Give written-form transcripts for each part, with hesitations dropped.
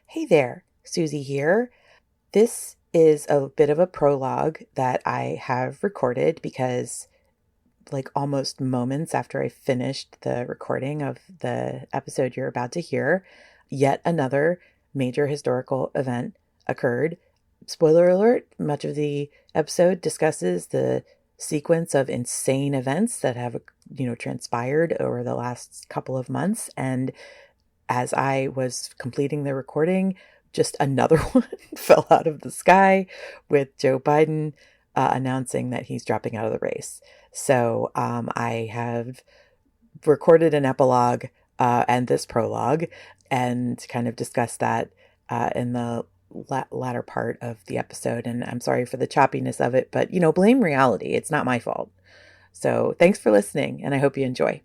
Hey there, Susie here. This is a bit of a prologue that I have recorded because, like, almost moments after I finished the recording of the episode you're about to hear, yet another major historical event occurred. Spoiler alert, much of the episode discusses the sequence of insane events that have, transpired over the last couple of months. And as I was completing the recording, just another one fell out of the sky with Joe Biden announcing that he's dropping out of the race. So I have recorded an epilogue and this prologue and kind of discussed that in the latter part of the episode. And I'm sorry for the choppiness of it, but, blame reality. It's not my fault. So thanks for listening, and I hope you enjoy.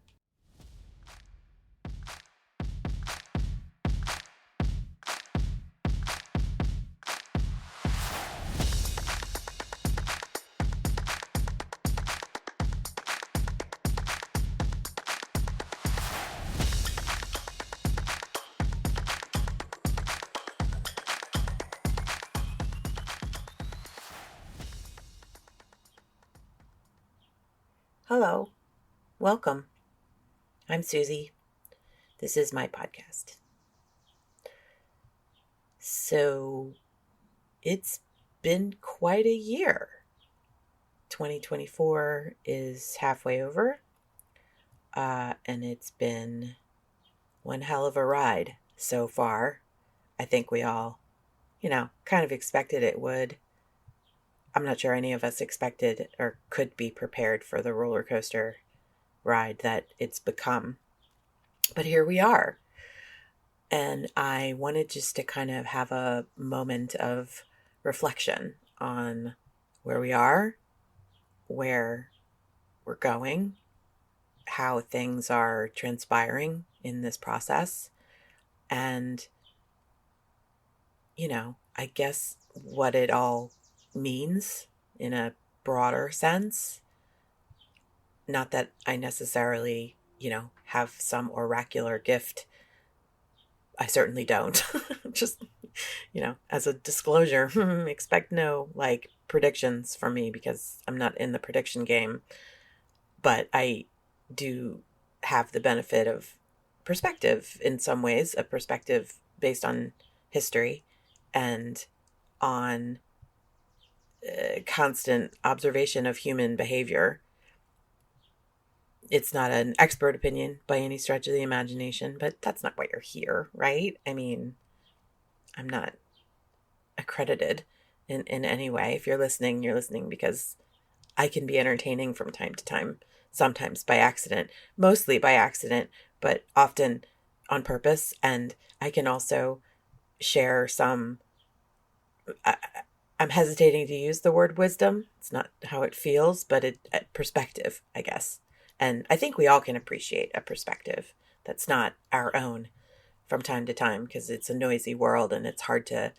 Hello, welcome. I'm Susie. This is my podcast. So it's been quite a year. 2024 is halfway over, and it's been one hell of a ride so far. I think we all, kind of expected it would. I'm not sure any of us expected or could be prepared for the roller coaster ride that it's become. But here we are. And I wanted just to kind of have a moment of reflection on where we are, where we're going, how things are transpiring in this process, and, I guess what it all means in a broader sense. Not that I necessarily, have some oracular gift. I certainly don't. Just, as a disclosure, expect no predictions from me because I'm not in the prediction game. But I do have the benefit of perspective in some ways, a perspective based on history and on constant observation of human behavior. It's not an expert opinion by any stretch of the imagination, but that's not why you're here, right? I mean, I'm not accredited in any way. If you're listening because I can be entertaining from time to time, sometimes by accident, mostly by accident, but often on purpose. And I can also share some, I'm hesitating to use the word wisdom. It's not how it feels, but perspective, I guess. And I think we all can appreciate a perspective that's not our own from time to time because it's a noisy world and it's hard to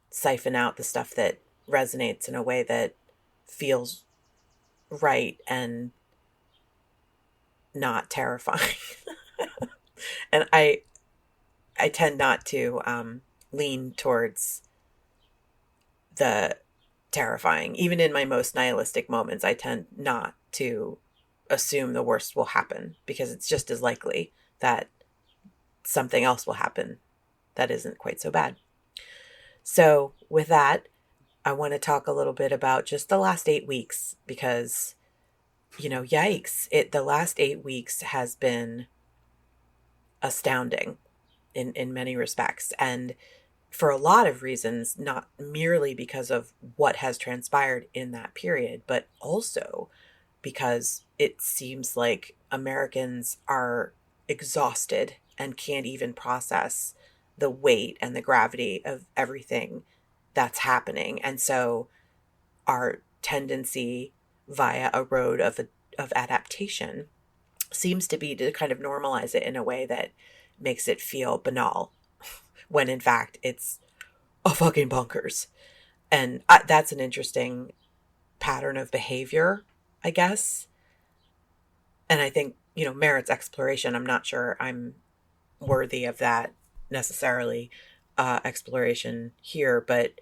siphon out the stuff that resonates in a way that feels right and not terrifying. And I tend not to lean towards the terrifying. Even in my most nihilistic moments, I tend not to assume the worst will happen because it's just as likely that something else will happen that isn't quite so bad. So with that, I want to talk a little bit about just the last 8 weeks because, yikes, the last 8 weeks has been astounding in many respects. And for a lot of reasons, not merely because of what has transpired in that period, but also because it seems like Americans are exhausted and can't even process the weight and the gravity of everything that's happening. And so our tendency via a road of adaptation seems to be to kind of normalize it in a way that makes it feel banal when in fact it's a fucking bonkers. And that's an interesting pattern of behavior, I guess. And I think, merits exploration. I'm not sure I'm worthy of that necessarily. exploration here, but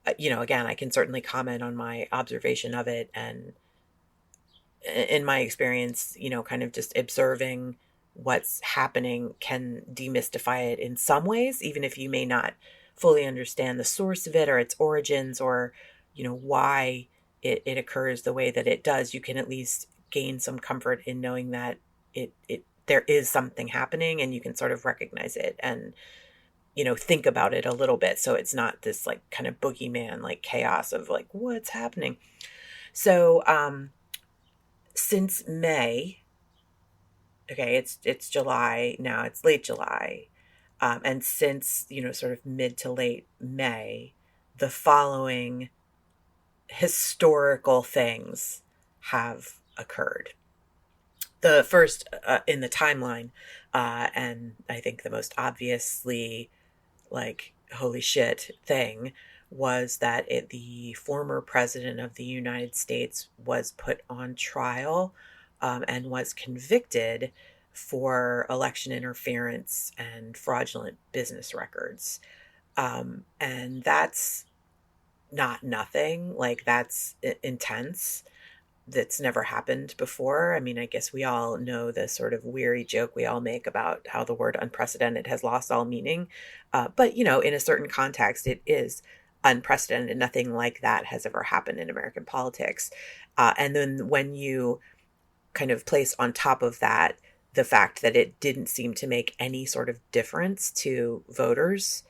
again, I can certainly comment on my observation of it, and in my experience, kind of just observing what's happening can demystify it in some ways, even if you may not fully understand the source of it or its origins, or, why it occurs the way that it does. You can at least gain some comfort in knowing that there is something happening, and you can sort of recognize it and, think about it a little bit. So it's not this like kind of boogeyman, like chaos of like, what's happening? So, since May, okay, it's July now, it's late July, and since, sort of mid to late May, the following historical things have occurred. The first in the timeline, and I think the most obviously like holy shit thing, was that the former president of the United States was put on trial, and was convicted for election interference and fraudulent business records. And that's not nothing. Like, that's intense. That's never happened before. I mean, I guess we all know the sort of weary joke we all make about how the word unprecedented has lost all meaning. But, in a certain context, it is unprecedented. Nothing like that has ever happened in American politics. And then when you kind of place on top of that the fact that it didn't seem to make any sort of difference to voters,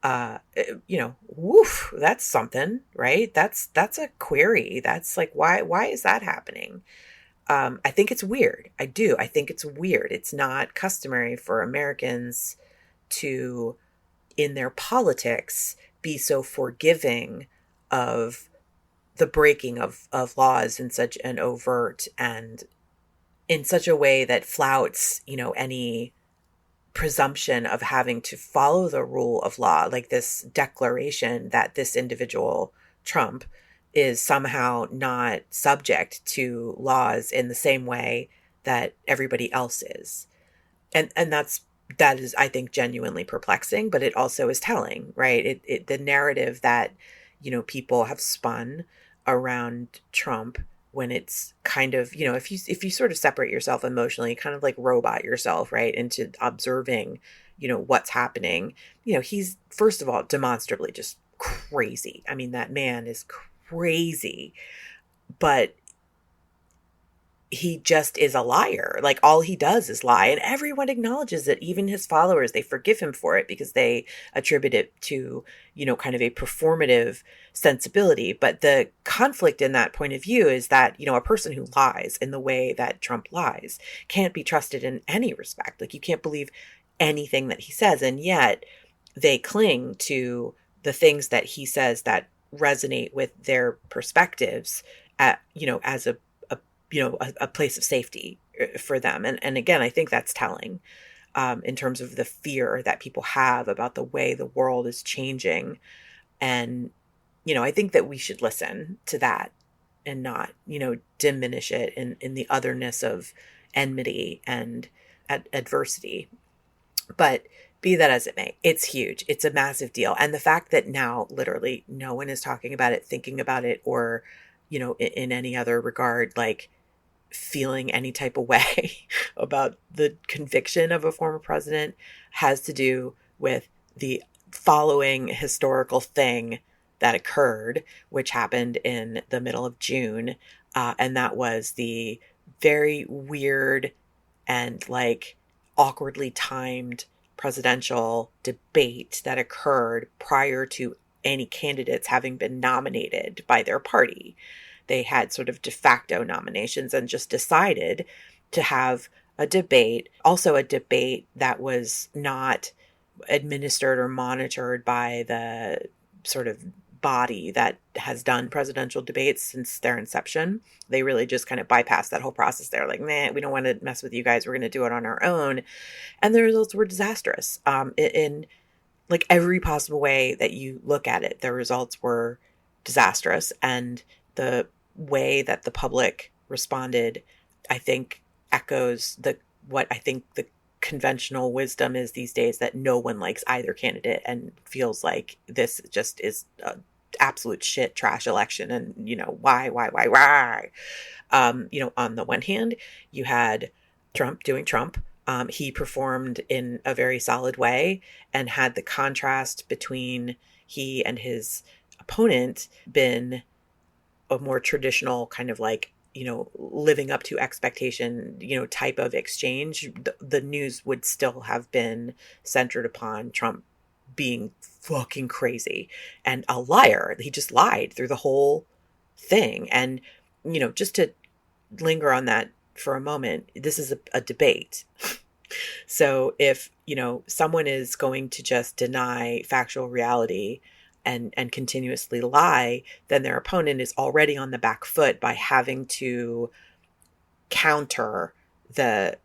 woof, that's something, right? That's a query. That's like, why is that happening? I think it's weird. I do. I think it's weird. It's not customary for Americans to, in their politics, be so forgiving of the breaking of laws in such an overt and in such a way that flouts, any presumption of having to follow the rule of law, like this declaration that this individual, Trump, is somehow not subject to laws in the same way that everybody else is. And that is, I think, genuinely perplexing, but it also is telling, right? The narrative that, people have spun around Trump, when it's kind of, if you sort of separate yourself emotionally, kind of like robot yourself, right, into observing, what's happening, he's, first of all, demonstrably just crazy. I mean, that man is crazy, but he just is a liar. Like, all he does is lie, and everyone acknowledges it. Even his followers, they forgive him for it because they attribute it to, kind of a performative sensibility. But the conflict in that point of view is that, a person who lies in the way that Trump lies can't be trusted in any respect. Like, you can't believe anything that he says, and yet they cling to the things that he says that resonate with their perspectives at, as a place of safety for them. And again, I think that's telling, in terms of the fear that people have about the way the world is changing. And, I think that we should listen to that and not, diminish it in the otherness of enmity and adversity. But be that as it may, it's huge. It's a massive deal. And the fact that now literally no one is talking about it, thinking about it, or, in any other regard, like feeling any type of way about the conviction of a former president, has to do with the following historical thing that occurred, which happened in the middle of June. And that was the very weird and like awkwardly timed presidential debate that occurred prior to any candidates having been nominated by their party. They had sort of de facto nominations and just decided to have a debate, also a debate that was not administered or monitored by the sort of body that has done presidential debates since their inception. They really just kind of bypassed that whole process. They're like, man, we don't want to mess with you guys. We're going to do it on our own. And the results were disastrous. In like every possible way that you look at it, the results were disastrous. And the way that the public responded, I think, echoes what I think the conventional wisdom is these days that no one likes either candidate and feels like this just is a absolute shit trash election. And, why? On the one hand, you had Trump doing Trump. He performed in a very solid way and had the contrast between he and his opponent been a more traditional kind of like, living up to expectation, type of exchange, the news would still have been centered upon Trump being fucking crazy and a liar. He just lied through the whole thing. And, just to linger on that for a moment, this is a debate. So if, someone is going to just deny factual reality and continuously lie, then their opponent is already on the back foot by having to counter the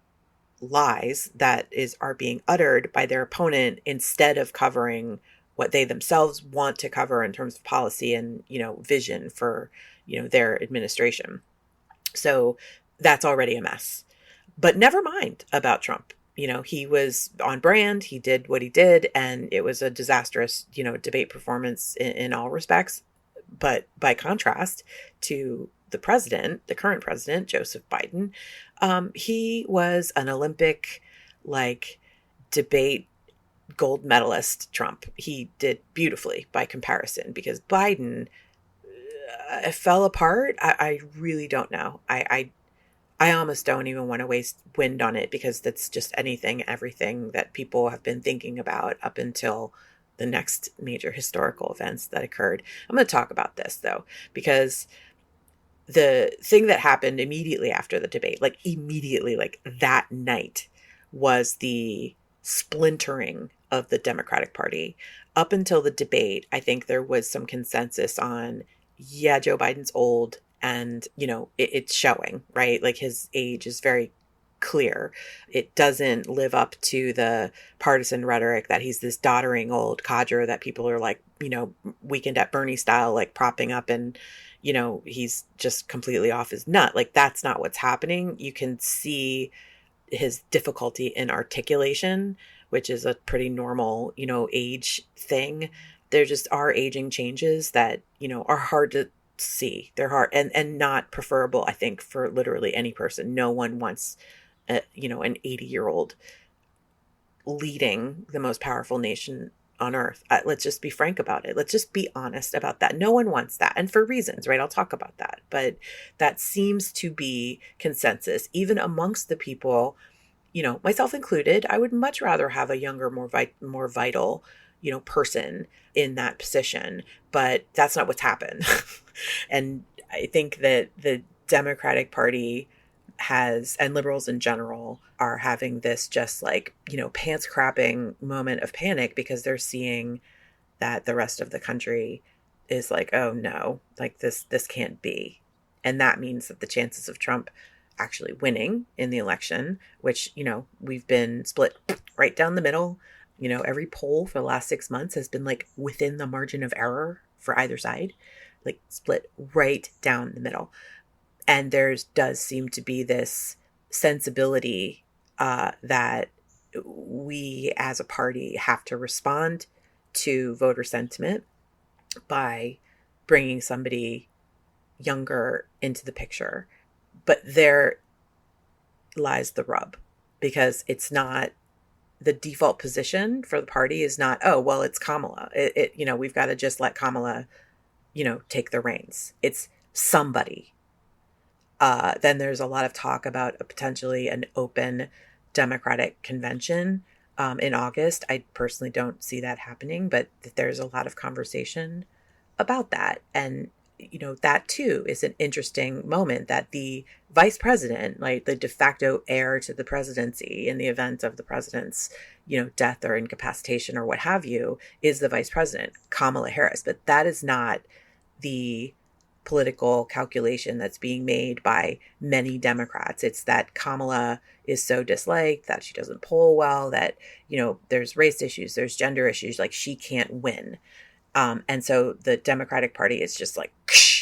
lies that are being uttered by their opponent instead of covering what they themselves want to cover in terms of policy and, vision for, their administration. So that's already a mess. But never mind about Trump. He was on brand. He did what he did, and it was a disastrous, debate performance in all respects. But by contrast to the current president, Joseph Biden, he was an Olympic, debate gold medalist Trump. He did beautifully by comparison, because Biden fell apart. I really don't know. I almost don't even want to waste wind on it, because that's just everything that people have been thinking about up until the next major historical events that occurred. I'm going to talk about this though, because the thing that happened immediately after the debate, immediately, that night, was the splintering of the Democratic Party. Up until the debate, I think there was some consensus on, yeah, Joe Biden's old, and, it's showing, right? His age is very clear. It doesn't live up to the partisan rhetoric that he's this doddering old codger that people are Weekend at Bernie style, propping up, and, he's just completely off his nut. That's not what's happening. You can see his difficulty in articulation, which is a pretty normal, age thing. There just are aging changes that, are hard to see. They're hard and not preferable, I think, for literally any person. No one wants, an 80-year-old leading the most powerful nation on earth. Let's just be frank about it. Let's just be honest about that. No one wants that. And for reasons, right? I'll talk about that. But that seems to be consensus, even amongst the people, myself included. I would much rather have a younger, more vital, person in that position. But that's not what's happened. And I think that the Democratic Party and liberals in general are having this just pants crapping moment of panic, because they're seeing that the rest of the country is oh no, this can't be. And that means that the chances of Trump actually winning in the election, which, we've been split right down the middle. Every poll for the last 6 months has been within the margin of error for either side, split right down the middle. And does seem to be this sensibility that we as a party have to respond to voter sentiment by bringing somebody younger into the picture. But there lies the rub, because it's not the default position for the party is not, oh, well, it's Kamala. We've got to just let Kamala, take the reins. It's somebody. Then there's a lot of talk about potentially an open Democratic convention in August. I personally don't see that happening, but there's a lot of conversation about that. And, that too is an interesting moment, that the vice president, the de facto heir to the presidency in the event of the president's, death or incapacitation or what have you, is the vice president, Kamala Harris. But that is not the political calculation that's being made by many Democrats. It's that Kamala is so disliked, that she doesn't poll well, that, there's race issues, there's gender issues, she can't win. And so the Democratic Party is just like,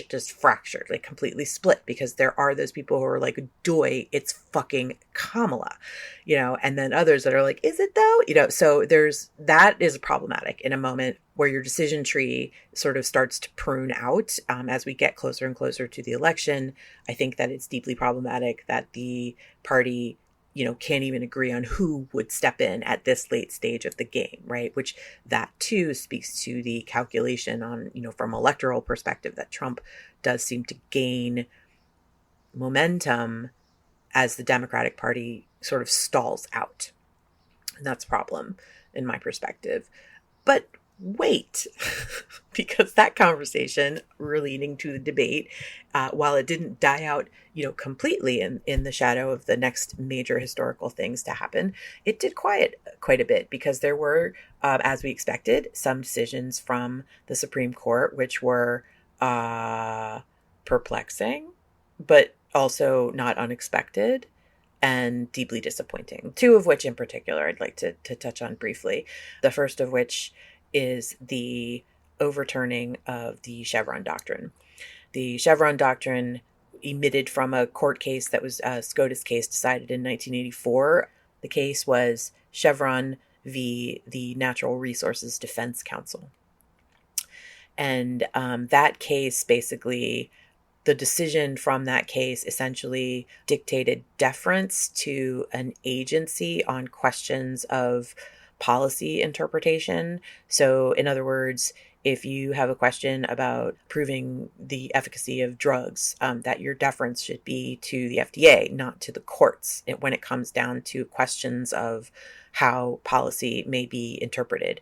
just fractured, like completely split, because there are those people who are like, doy, it's fucking Kamala, and then others that are like, is it though? So that is problematic in a moment where your decision tree sort of starts to prune out as we get closer and closer to the election. I think that it's deeply problematic that the party can't even agree on who would step in at this late stage of the game, right? Which that too speaks to the calculation on, from electoral perspective, that Trump does seem to gain momentum as the Democratic Party sort of stalls out. And that's a problem in my perspective. But wait, because that conversation relating to the debate, while it didn't die out, completely in the shadow of the next major historical things to happen, it did quiet quite a bit, because there were, as we expected, some decisions from the Supreme Court which were perplexing, but also not unexpected and deeply disappointing. Two of which in particular I'd like to touch on briefly. The first of which is the overturning of the Chevron doctrine. The Chevron doctrine emitted from a court case that was a SCOTUS case decided in 1984. The case was Chevron v. the Natural Resources Defense Council. And that case, basically, the decision from that case essentially dictated deference to an agency on questions of policy interpretation. So, in other words, if you have a question about proving the efficacy of drugs, that your deference should be to the FDA, not to the courts, when it comes down to questions of how policy may be interpreted.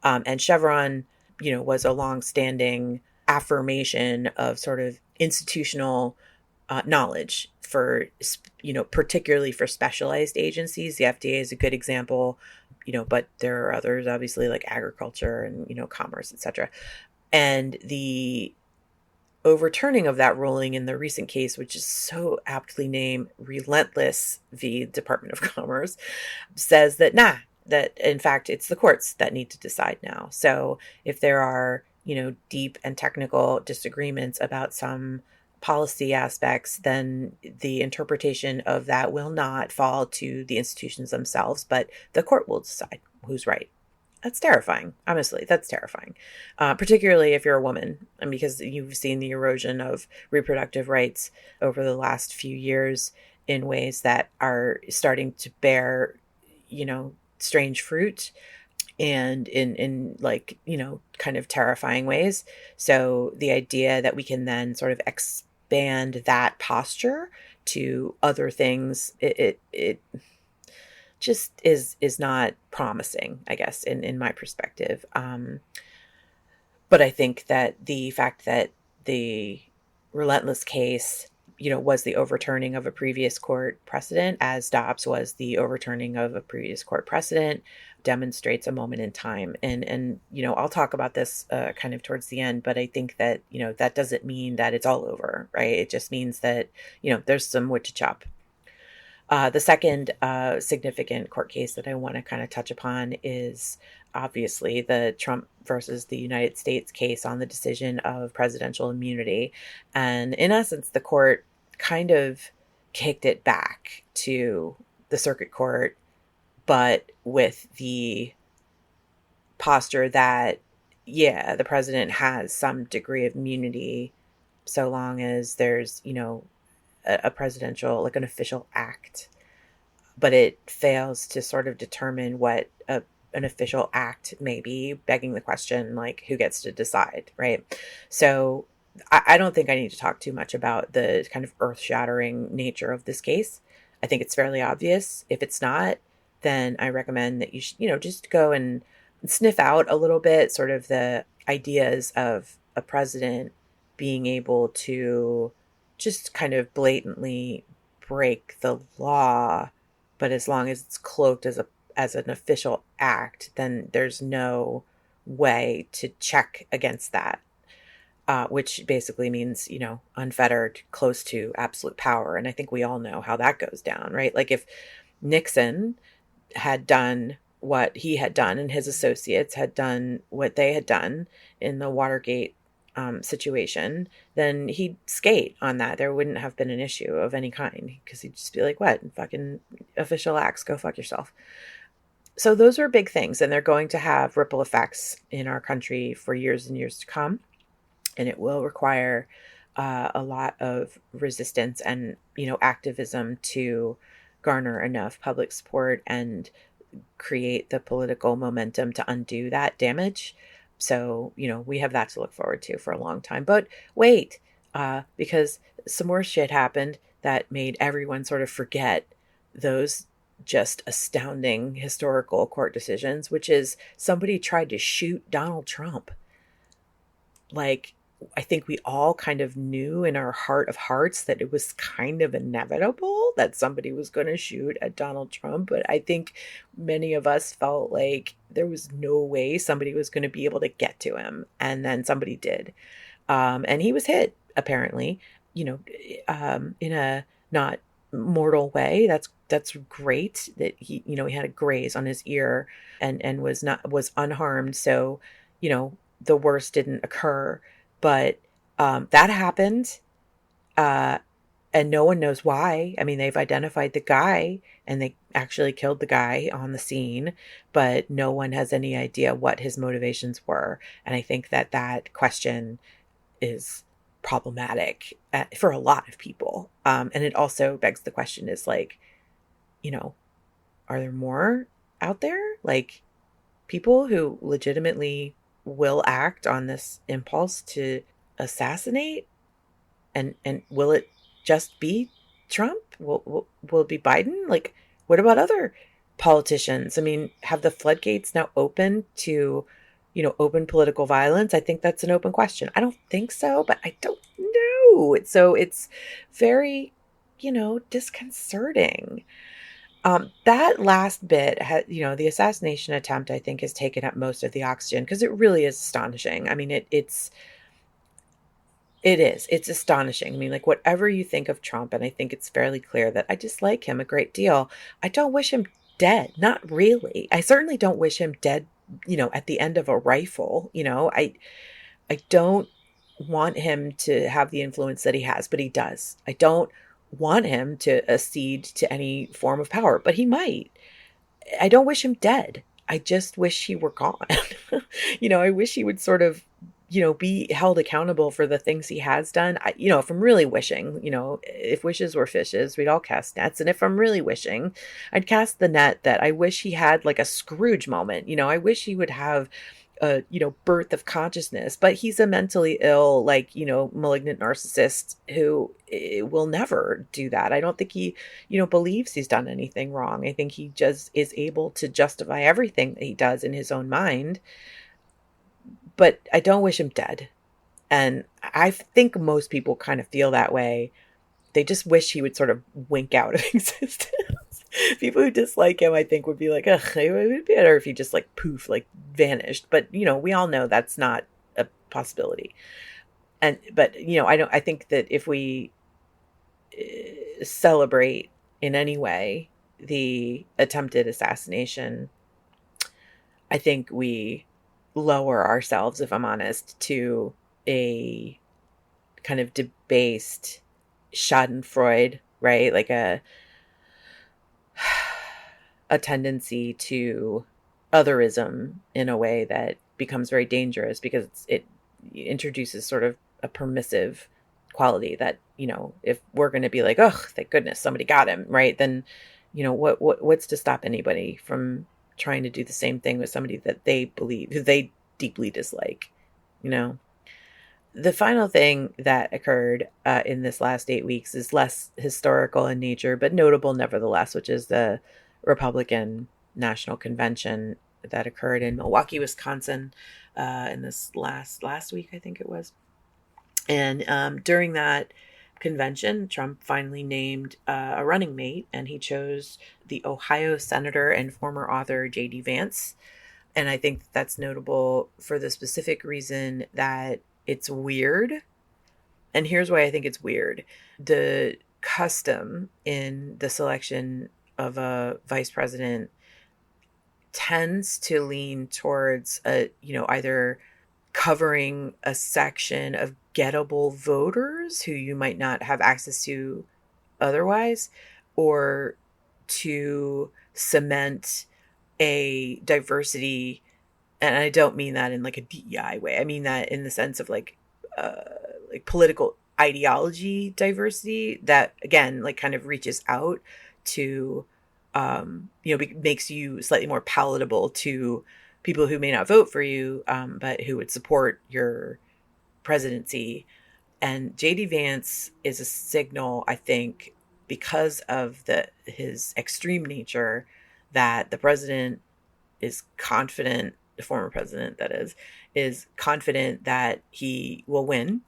And Chevron, was a longstanding affirmation of sort of institutional knowledge for, particularly for specialized agencies. The FDA is a good example, but there are others, obviously, like agriculture and, commerce, etc. And the overturning of that ruling in the recent case, which is so aptly named Relentless v. Department of Commerce, says that, that in fact, it's the courts that need to decide now. So if there are, deep and technical disagreements about some policy aspects, then the interpretation of that will not fall to the institutions themselves, but the court will decide who's right. That's terrifying. Honestly, that's terrifying, particularly if you're a woman, and because you've seen the erosion of reproductive rights over the last few years in ways that are starting to bear, strange fruit, and in like, kind of terrifying ways. So the idea that we can then sort of expand that posture to other things, it just is not promising, I guess, in my perspective. But I think that the fact that the Relentless case, was the overturning of a previous court precedent, as Dobbs was the overturning of a previous court precedent, demonstrates a moment in time. And I'll talk about this kind of towards the end, but I think that, that doesn't mean that it's all over, right? It just means that, there's some wood to chop. The second significant court case that I want to kind of touch upon is obviously the Trump versus the United States case on the decision of presidential immunity. And in essence, the court kind of kicked it back to the circuit court, but with the posture that, the president has some degree of immunity so long as there's, a presidential, like an official act, but it fails to sort of determine what an official act may be, begging the question, like, who gets to decide, right? So I don't think I need to talk too much about the kind of earth-shattering nature of this case. I think it's fairly obvious. If it's not, then I recommend that you should, just go and sniff out a little bit sort of the ideas of a president being able to just kind of blatantly break the law, but as long as it's cloaked as an official act, then there's no way to check against that, which basically means, unfettered, close to absolute power. And I think we all know how that goes down, right? Like if Nixon had done what he had done and his associates had done what they had done in the Watergate situation, then he'd skate on that. There wouldn't have been an issue of any kind because he'd just be like, what? Fucking official acts, go fuck yourself. So those are big things, and they're going to have ripple effects in our country for years and years to come. And it will require a lot of resistance and, activism to garner enough public support and create the political momentum to undo that damage. So, we have that to look forward to for a long time. But wait, because some more shit happened that made everyone sort of forget those just astounding historical court decisions, which is somebody tried to shoot Donald Trump. Like, I think we all kind of knew in our heart of hearts that it was kind of inevitable that somebody was going to shoot at Donald Trump. But I think many of us felt like there was no way somebody was going to be able to get to him. And then somebody did. And he was hit, apparently, in a not mortal way. That's great that he had a graze on his ear and was unharmed. So, the worst didn't occur. But that happened, and no one knows why. I mean, they've identified the guy, and they actually killed the guy on the scene, but no one has any idea what his motivations were. And I think that question is problematic for a lot of people. And it also begs the question is like, are there more out there? Like, people who legitimately will act on this impulse to assassinate, and will it just be Trump? Will it be Biden? Like, what about other politicians? I mean, have the floodgates now opened to, open political violence? I think that's an open question. I don't think so, but I don't know. So it's very, disconcerting. That last bit, the assassination attempt, I think, has taken up most of the oxygen because it really is astonishing. I mean, it's astonishing. I mean, like, whatever you think of Trump, and I think it's fairly clear that I dislike him a great deal. I don't wish him dead. Not really. I certainly don't wish him dead, at the end of a rifle. I don't want him to have the influence that he has, but he does. I don't want him to accede to any form of power, but he might. I don't wish him dead. I just wish he were gone. I wish he would sort of, be held accountable for the things he has done. If I'm really wishing, if wishes were fishes, we'd all cast nets. And if I'm really wishing, I'd cast the net that I wish he had like a Scrooge moment. I wish he would have a, birth of consciousness, but he's a mentally ill, like, malignant narcissist who will never do that. I don't think he, believes he's done anything wrong. I think he just is able to justify everything that he does in his own mind, but I don't wish him dead. And I think most people kind of feel that way. They just wish he would sort of wink out of existence. People who dislike him, I think, would be like, ugh, it would be better if he just like poof, like vanished. But, we all know that's not a possibility. But I think that if we celebrate in any way the attempted assassination, I think we lower ourselves, if I'm honest, to a kind of debased schadenfreude, right? Like a tendency to otherism in a way that becomes very dangerous because it introduces sort of a permissive quality that, if we're going to be like, oh, thank goodness somebody got him, right? Then, what's to stop anybody from trying to do the same thing with somebody that they believe, who they deeply dislike, The final thing that occurred in this last 8 weeks is less historical in nature, but notable nevertheless, which is the Republican National Convention that occurred in Milwaukee, Wisconsin, in this last week, I think it was. And during that convention, Trump finally named a running mate, and he chose the Ohio Senator and former author J.D. Vance. And I think that's notable for the specific reason that it's weird. And here's why I think it's weird. The custom in the selection of a vice president tends to lean towards either covering a section of gettable voters who you might not have access to otherwise, or to cement a diversity. And I don't mean that in like a DEI way. I mean that in the sense of like political ideology diversity that, again, like kind of reaches out to makes you slightly more palatable to people who may not vote for you, but who would support your presidency. And JD Vance is a signal, I think, because of his extreme nature, that the president is confident, the former president that is confident that he will win.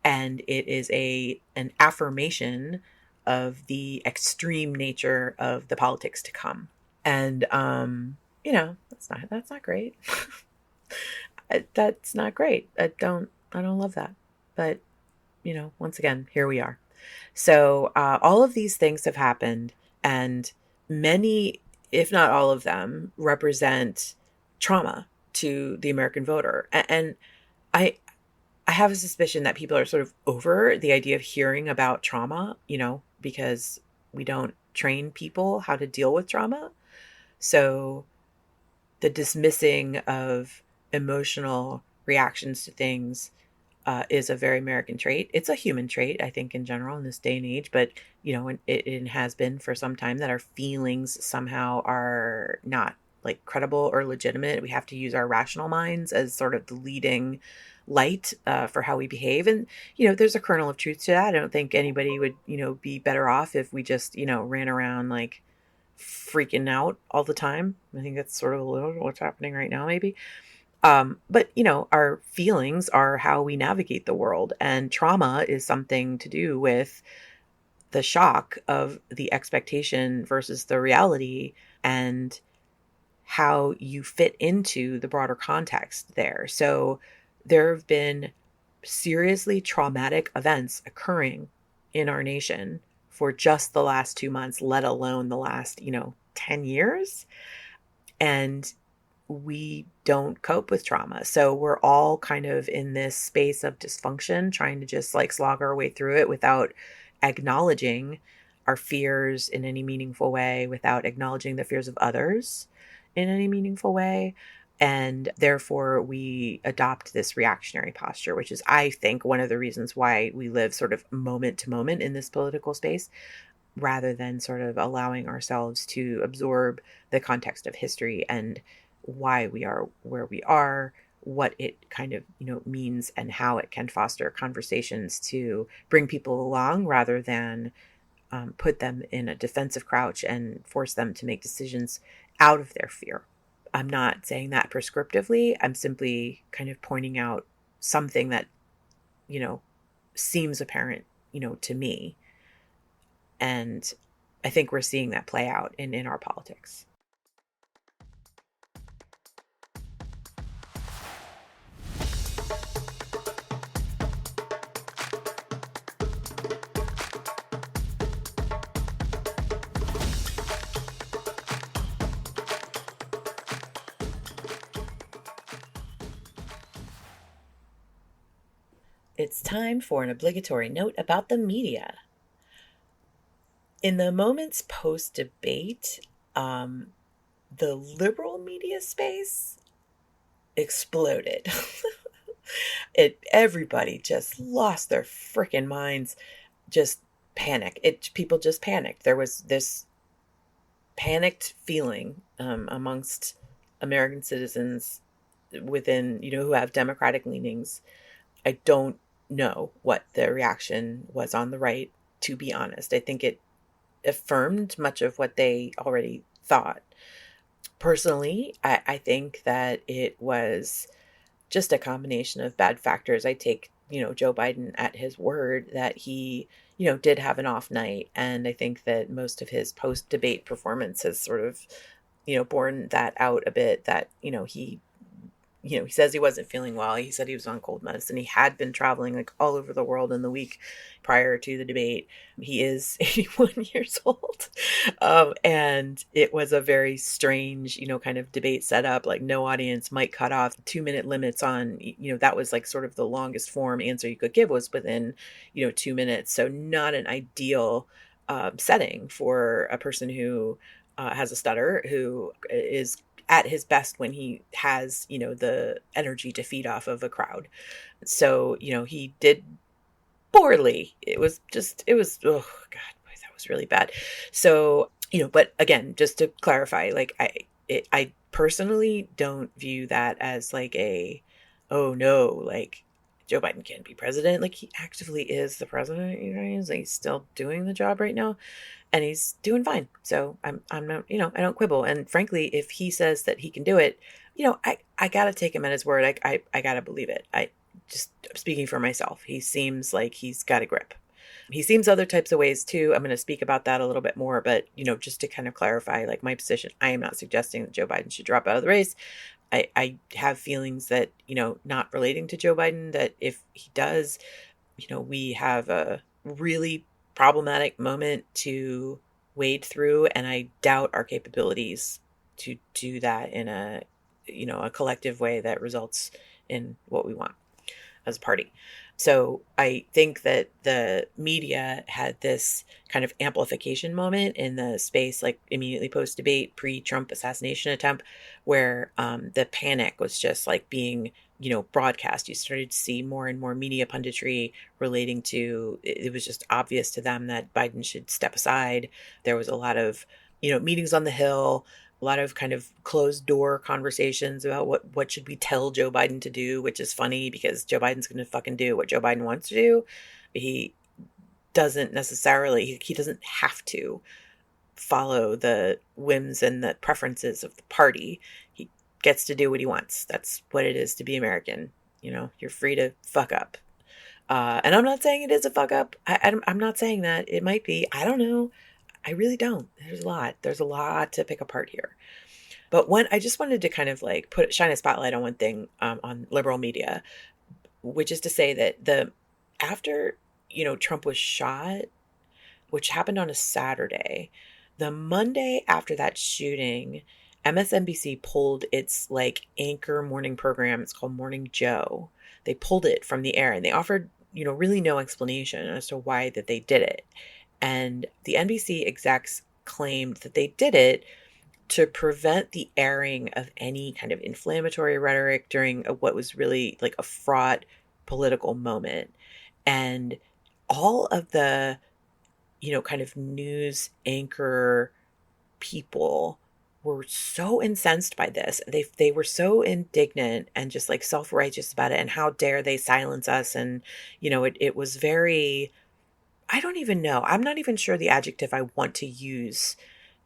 And it is an affirmation of the extreme nature of the politics to come. And that's not great. That's not great. I don't love that. But once again, here we are. So all of these things have happened, and many, if not all of them, represent trauma to the American voter. And I I have a suspicion that people are sort of over the idea of hearing about trauma, because we don't train people how to deal with trauma. So the dismissing of emotional reactions to things is a very American trait. It's a human trait, I think, in general in this day and age, but it has been for some time that our feelings somehow are not like credible or legitimate. We have to use our rational minds as sort of the leading light for how we behave. And, there's a kernel of truth to that. I don't think anybody would, be better off if we just, ran around like freaking out all the time. I think that's sort of a little what's happening right now, maybe. But our feelings are how we navigate the world, and trauma is something to do with the shock of the expectation versus the reality, and how you fit into the broader context there. So there have been seriously traumatic events occurring in our nation for just the last 2 months, let alone the last, 10 years. And we don't cope with trauma. So we're all kind of in this space of dysfunction, trying to just like slog our way through it without acknowledging our fears in any meaningful way, without acknowledging the fears of others in any meaningful way. And therefore we adopt this reactionary posture, which is, I think, one of the reasons why we live sort of moment to moment in this political space, rather than sort of allowing ourselves to absorb the context of history and why we are where we are, what it kind of, means, and how it can foster conversations to bring people along, rather than put them in a defensive crouch and force them to make decisions out of their fear. I'm not saying that prescriptively. I'm simply kind of pointing out something that, seems apparent, to me. And I think we're seeing that play out in our politics. It's time for an obligatory note about the media. In the moments post-debate, the liberal media space exploded. Everybody just lost their freaking minds, just panic. People just panicked. There was this panicked feeling amongst American citizens within, who have Democratic leanings. I don't know what the reaction was on the right, to be honest. I think it affirmed much of what they already thought. Personally, I think that it was just a combination of bad factors. I take, Joe Biden at his word that he, did have an off night. And I think that most of his post-debate performance has sort of, borne that out a bit, that, he, he says he wasn't feeling well. He said he was on cold medicine. He had been traveling like all over the world in the week prior to the debate. He is 81 years old. And it was a very strange, kind of debate setup, like no audience, mic cut off, 2-minute limits on, that was like sort of the longest form answer you could give was within, 2 minutes. So not an ideal setting for a person who has a stutter, who is at his best when he has, the energy to feed off of a crowd. So, he did poorly. Oh God, boy, that was really bad. So, but again, just to clarify, like I personally don't view that as like oh no, like Joe Biden can't be president. Like he actively is the president, you guys. Like, he's still doing the job right now and he's doing fine. So I'm not, I don't quibble. And frankly, if he says that he can do it, I gotta take him at his word. I gotta believe it. I just speaking for myself. He seems like he's got a grip. He seems other types of ways too. I'm going to speak about that a little bit more, but just to kind of clarify, like my position, I am not suggesting that Joe Biden should drop out of the race. I have feelings that, not relating to Joe Biden, that if he does, we have a really problematic moment to wade through. And I doubt our capabilities to do that in a collective way that results in what we want as a party. So I think that the media had this kind of amplification moment in the space, like immediately post debate, pre-Trump assassination attempt, where the panic was just like being, broadcast. You started to see more and more media punditry relating to, it was just obvious to them that Biden should step aside. There was a lot of, meetings on the Hill, a lot of kind of closed door conversations about what should we tell Joe Biden to do, which is funny because Joe Biden's going to fucking do what Joe Biden wants to do. He doesn't necessarily, he doesn't have to follow the whims and the preferences of the party. He gets to do what he wants. That's what it is to be American. You're free to fuck up. And I'm not saying it is a fuck up. I'm not saying that. It might be. I don't know. I really don't. There's a lot to pick apart here. But I just wanted to kind of like shine a spotlight on one thing on liberal media, which is to say that after, Trump was shot, which happened on a Saturday, the Monday after that shooting, MSNBC pulled its like anchor morning program. It's called Morning Joe. They pulled it from the air and they offered, really no explanation as to why that they did it. And the NBC execs claimed that they did it to prevent the airing of any kind of inflammatory rhetoric during what was really like a fraught political moment. And all of the, kind of news anchor people were so incensed by this. They were so indignant and just like self-righteous about it. And how dare they silence us? And, it was very, I don't even know. I'm not even sure the adjective I want to use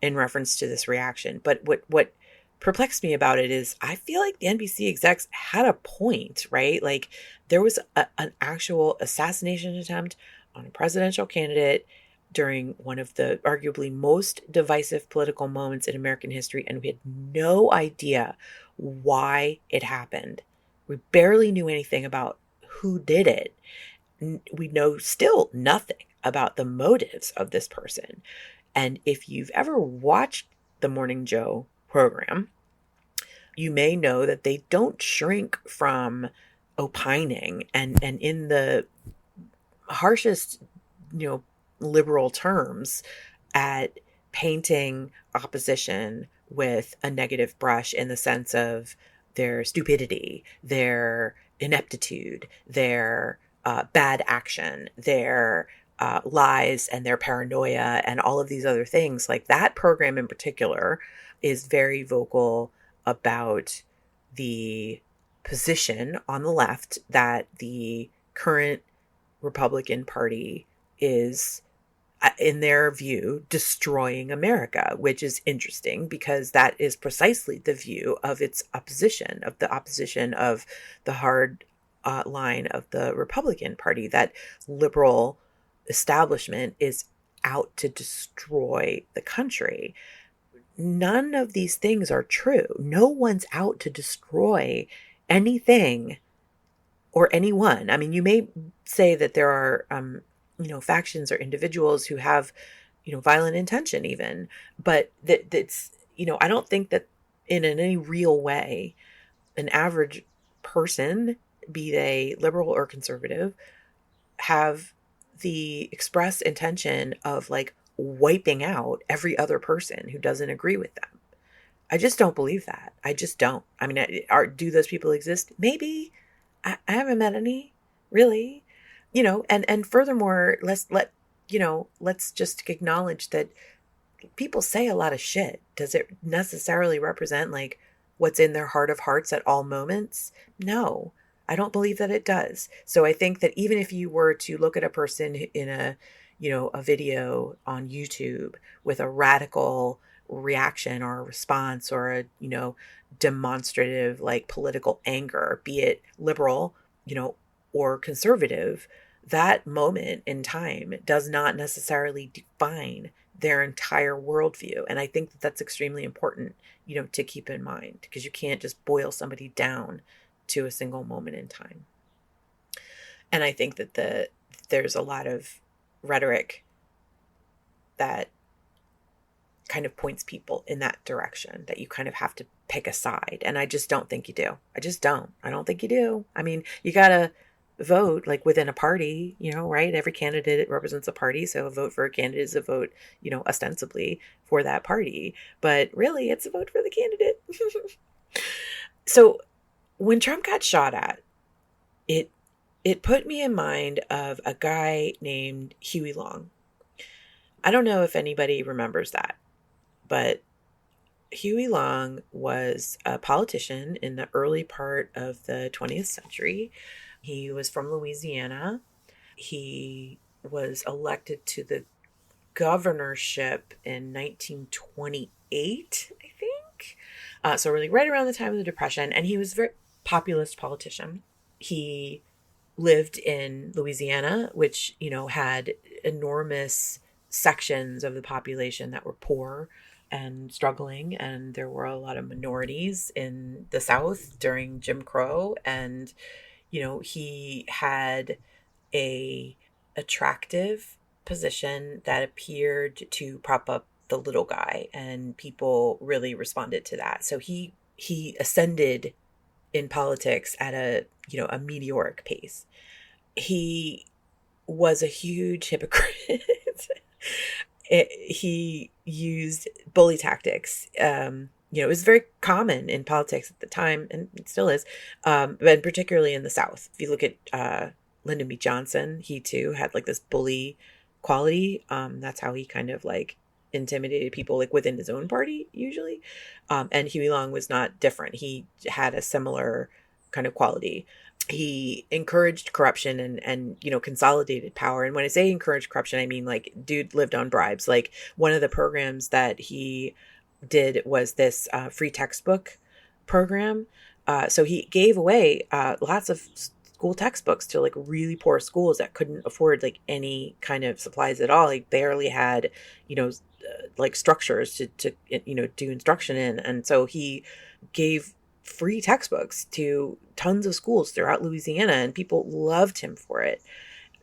in reference to this reaction. But what perplexed me about it is I feel like the NBC execs had a point, right? Like there was an actual assassination attempt on a presidential candidate during one of the arguably most divisive political moments in American history. And we had no idea why it happened. We barely knew anything about who did it. We know still nothing about the motives of this person. And if you've ever watched the Morning Joe program, you may know that they don't shrink from opining and in the harshest, liberal terms at painting opposition with a negative brush in the sense of their stupidity, their ineptitude, their bad action, their lies and their paranoia and all of these other things. Like that program in particular is very vocal about the position on the left that the current Republican Party is, in their view, destroying America, which is interesting because that is precisely the view of its opposition, of the hard line of the Republican Party, that liberal establishment is out to destroy the country. None of these things are true. No one's out to destroy anything or anyone. I mean, you may say that there are, factions or individuals who have, violent intention even, but that's, I don't think that in any real way, an average person, be they liberal or conservative, have the express intention of like wiping out every other person who doesn't agree with them. I just don't believe that. I just don't. I mean, do those people exist? Maybe. I haven't met any, really. And furthermore, let's just acknowledge that people say a lot of shit. Does it necessarily represent like what's in their heart of hearts at all moments? No, I don't believe that it does. So I think that even if you were to look at a person in a video on YouTube with a radical reaction or a response or a, demonstrative like political anger, be it liberal, or conservative, that moment in time does not necessarily define their entire worldview. And I think that that's extremely important, to keep in mind, because you can't just boil somebody down to a single moment in time. And I think that there's a lot of rhetoric that kind of points people in that direction, that you kind of have to pick a side. And I just don't think you do. I just don't. I don't think you do. I mean, you got to vote like within a party, right? Every candidate represents a party. So a vote for a candidate is a vote, ostensibly for that party. But really, it's a vote for the candidate. So when Trump got shot at, it put me in mind of a guy named Huey Long. I don't know if anybody remembers that, but Huey Long was a politician in the early part of the 20th century. He was from Louisiana. He was elected to the governorship in 1928, I think. So really right around the time of the Depression. And he was a very populist politician. He lived in Louisiana, which, had enormous sections of the population that were poor and struggling. And there were a lot of minorities in the South during Jim Crow. And, he had a attractive position that appeared to prop up the little guy, and people really responded to that. So he ascended in politics at a meteoric pace. He was a huge hypocrite. He used bully tactics. It was very common in politics at the time, and it still is, and particularly in the South. If you look at Lyndon B. Johnson, he too had like this bully quality. That's how he kind of like intimidated people like within his own party usually. And Huey Long was not different. He had a similar kind of quality. He encouraged corruption and consolidated power. And when I say encouraged corruption, I mean like dude lived on bribes. Like one of the programs that he did was this free textbook program. So he gave away lots of school textbooks to like really poor schools that couldn't afford like any kind of supplies at all. He barely had, like structures to do instruction in. And so he gave free textbooks to tons of schools throughout Louisiana, and people loved him for it.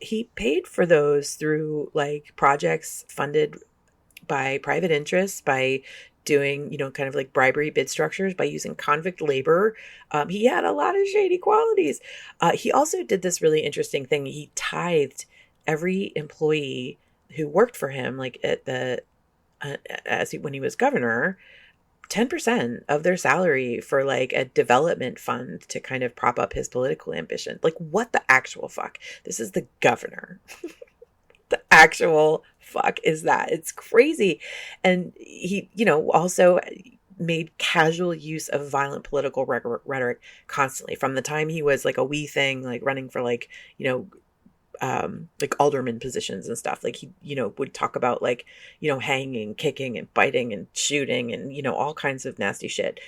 He paid for those through like projects funded by private interests, by doing, kind of like bribery bid structures, by using convict labor. He had a lot of shady qualities. He also did this really interesting thing. He tithed every employee who worked for him, like at when he was governor, 10% of their salary for like a development fund to kind of prop up his political ambition. Like what the actual fuck? This is the governor. The actual fuck is that? It's crazy. And he, also made casual use of violent political rhetoric constantly from the time he was like a wee thing, like running for like, like alderman positions and stuff. Like he, would talk about like, hanging, kicking and biting and shooting and, all kinds of nasty shit.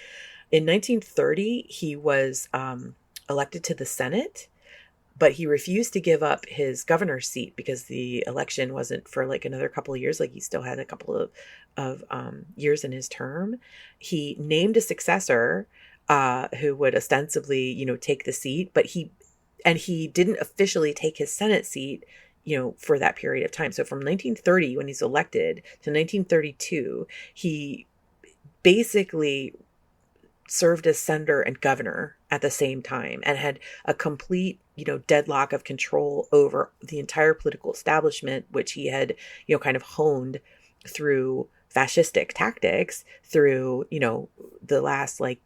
In 1930, he was elected to the Senate, but he refused to give up his governor's seat because the election wasn't for like another couple of years. Like he still had a couple of years in his term. He named a successor who would ostensibly, take the seat, but he didn't officially take his Senate seat, for that period of time. So from 1930, when he's elected, to 1932, he basically served as senator and governor at the same time and had a complete, deadlock of control over the entire political establishment, which he had, kind of honed through fascistic tactics through, the last like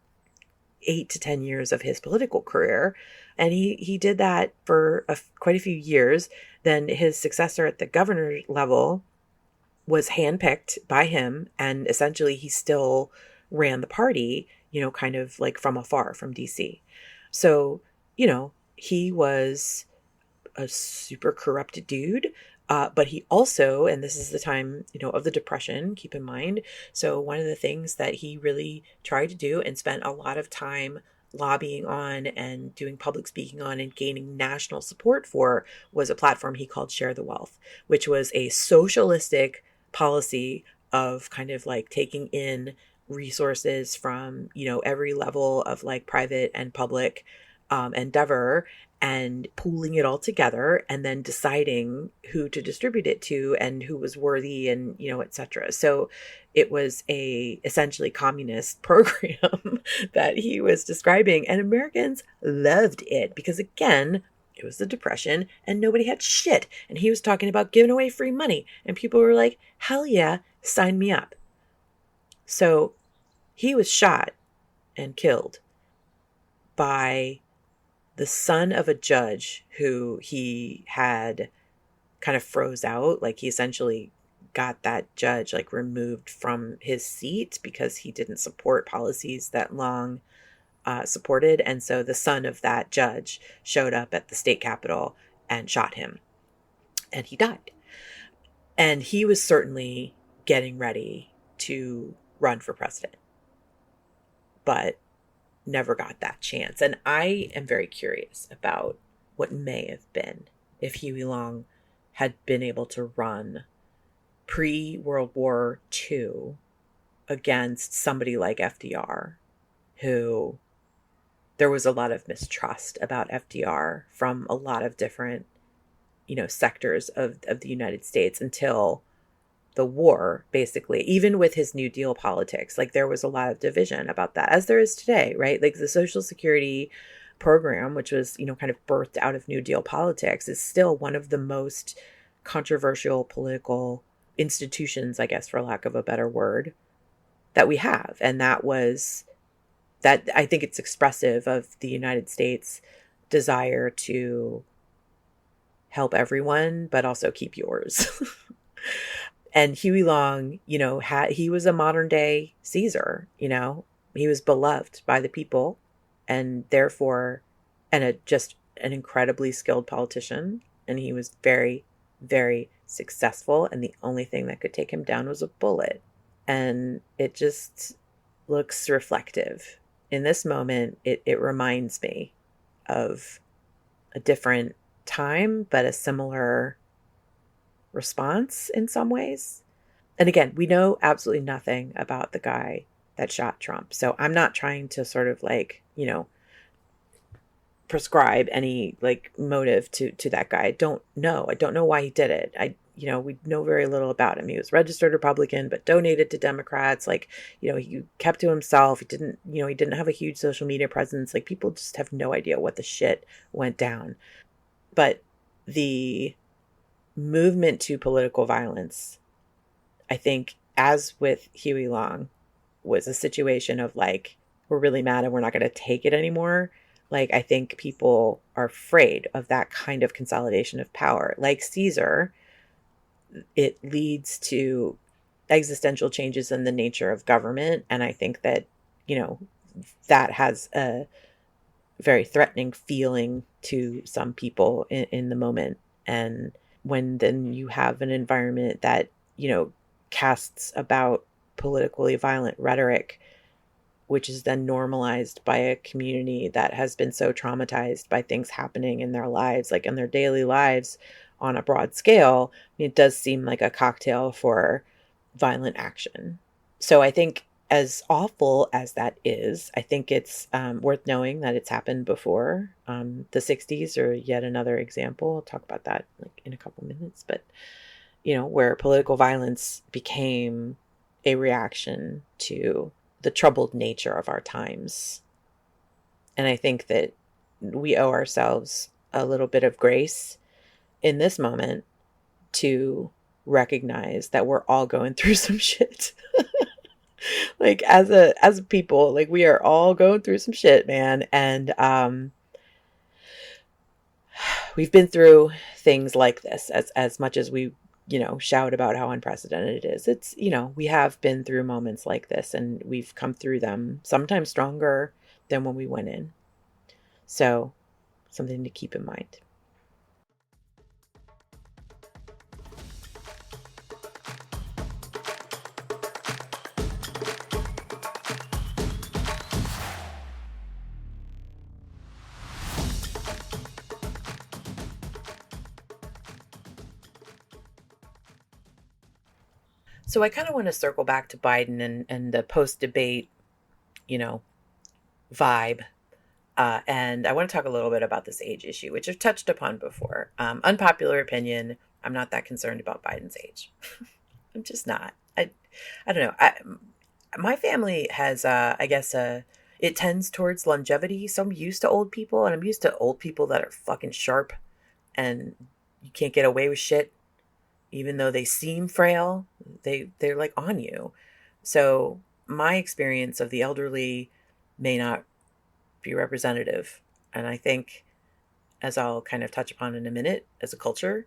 8 to 10 years of his political career. And he did that for quite a few years. Then his successor at the governor level was handpicked by him. And essentially he still ran the party, kind of like from afar from DC. So, he was a super corrupted dude. But he also, and this is the time, of the Depression, keep in mind. So one of the things that he really tried to do and spent a lot of time lobbying on and doing public speaking on and gaining national support for was a platform he called Share the Wealth, which was a socialistic policy of kind of like taking in resources from, every level of like private and public endeavor and pooling it all together and then deciding who to distribute it to and who was worthy and, etc. So it was a essentially communist program that he was describing, and Americans loved it because, again, it was the Depression and nobody had shit. And he was talking about giving away free money and people were like, hell yeah, sign me up. So he was shot and killed by the son of a judge who he had kind of froze out. Like he essentially got that judge like removed from his seat because he didn't support policies that Long supported. And so the son of that judge showed up at the state capitol and shot him, and he died. And he was certainly getting ready to run for president, but never got that chance. And I am very curious about what may have been if Huey Long had been able to run pre-World War II against somebody like FDR, who there was a lot of mistrust about FDR from a lot of different, sectors of the United States until the war, basically. Even with his New Deal politics, like there was a lot of division about that, as there is today, right? Like the Social Security program, which was, kind of birthed out of New Deal politics, is still one of the most controversial political institutions, I guess, for lack of a better word, that we have. And that I think it's expressive of the United States' desire to help everyone, but also keep yours. And Huey Long, he was a modern day Caesar, he was beloved by the people and therefore, and just an incredibly skilled politician. And he was very, very successful. And the only thing that could take him down was a bullet. And it just looks reflective. In this moment, it reminds me of a different time, but a similar response in some ways. And again, we know absolutely nothing about the guy that shot Trump. So I'm not trying to sort of like, prescribe any like motive to that guy. I don't know why he did it. We know very little about him. He was registered Republican, but donated to Democrats. Like, he kept to himself. He didn't have a huge social media presence. Like, people just have no idea what the shit went down. But the movement to political violence, I think, as with Huey Long, was a situation of like, we're really mad and we're not going to take it anymore. Like, I think people are afraid of that kind of consolidation of power. Like Caesar, it leads to existential changes in the nature of government. And I think that, that has a very threatening feeling to some people in the moment. And when then you have an environment that, casts about politically violent rhetoric, which is then normalized by a community that has been so traumatized by things happening in their lives, like in their daily lives on a broad scale, it does seem like a cocktail for violent action. So I think as awful as that is, I think it's worth knowing that it's happened before. The 60s are yet another example. I'll talk about that like in a couple minutes, but where political violence became a reaction to the troubled nature of our times. And I think that we owe ourselves a little bit of grace in this moment to recognize that we're all going through some shit. Like as a people, like we are all going through some shit, man. And we've been through things like this as much as we shout about how unprecedented it is. It's we have been through moments like this, and we've come through them sometimes stronger than when we went in. So something to keep in mind. So I kind of want to circle back to Biden and the post debate, you know, vibe. And I want to talk a little bit about this age issue, which I've touched upon before. Unpopular opinion. I'm not that concerned about Biden's age. I'm just not. I don't know. My family has, I guess, it tends towards longevity. So I'm used to old people, and I'm used to old people that are fucking sharp and you can't get away with shit, even though they seem frail. They're like on you. So my experience of the elderly may not be representative. And I think, as I'll kind of touch upon in a minute, as a culture,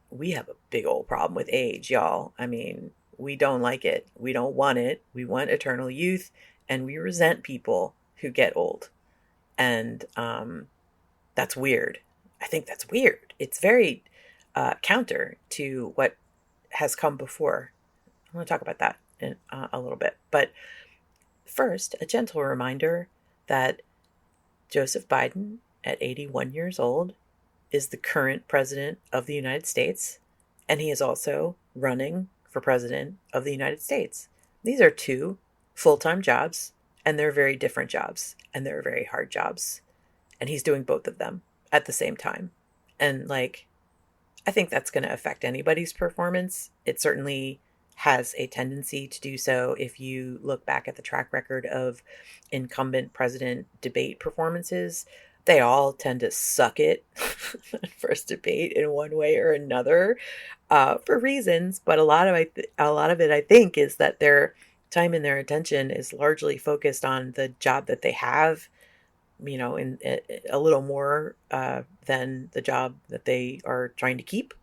we have a big old problem with age, y'all. I mean, we don't like it. We don't want it. We want eternal youth, and we resent people who get old. And that's weird. I think that's weird. It's very counter to what has come before. I want to talk about that in a little bit. But first, a gentle reminder that Joseph Biden, at 81 years old, is the current president of the United States, and he is also running for president of the United States. These are two full-time jobs, and they're very different jobs, and they're very hard jobs. And he's doing both of them at the same time. And I think that's going to affect anybody's performance. It certainly has a tendency to do so if you look back at the track record of incumbent president debate performances. They all tend to suck it first debate in one way or another, for reasons. But a lot of it, I think, is that their time and their attention is largely focused on the job that they have, in a little more than the job that they are trying to keep.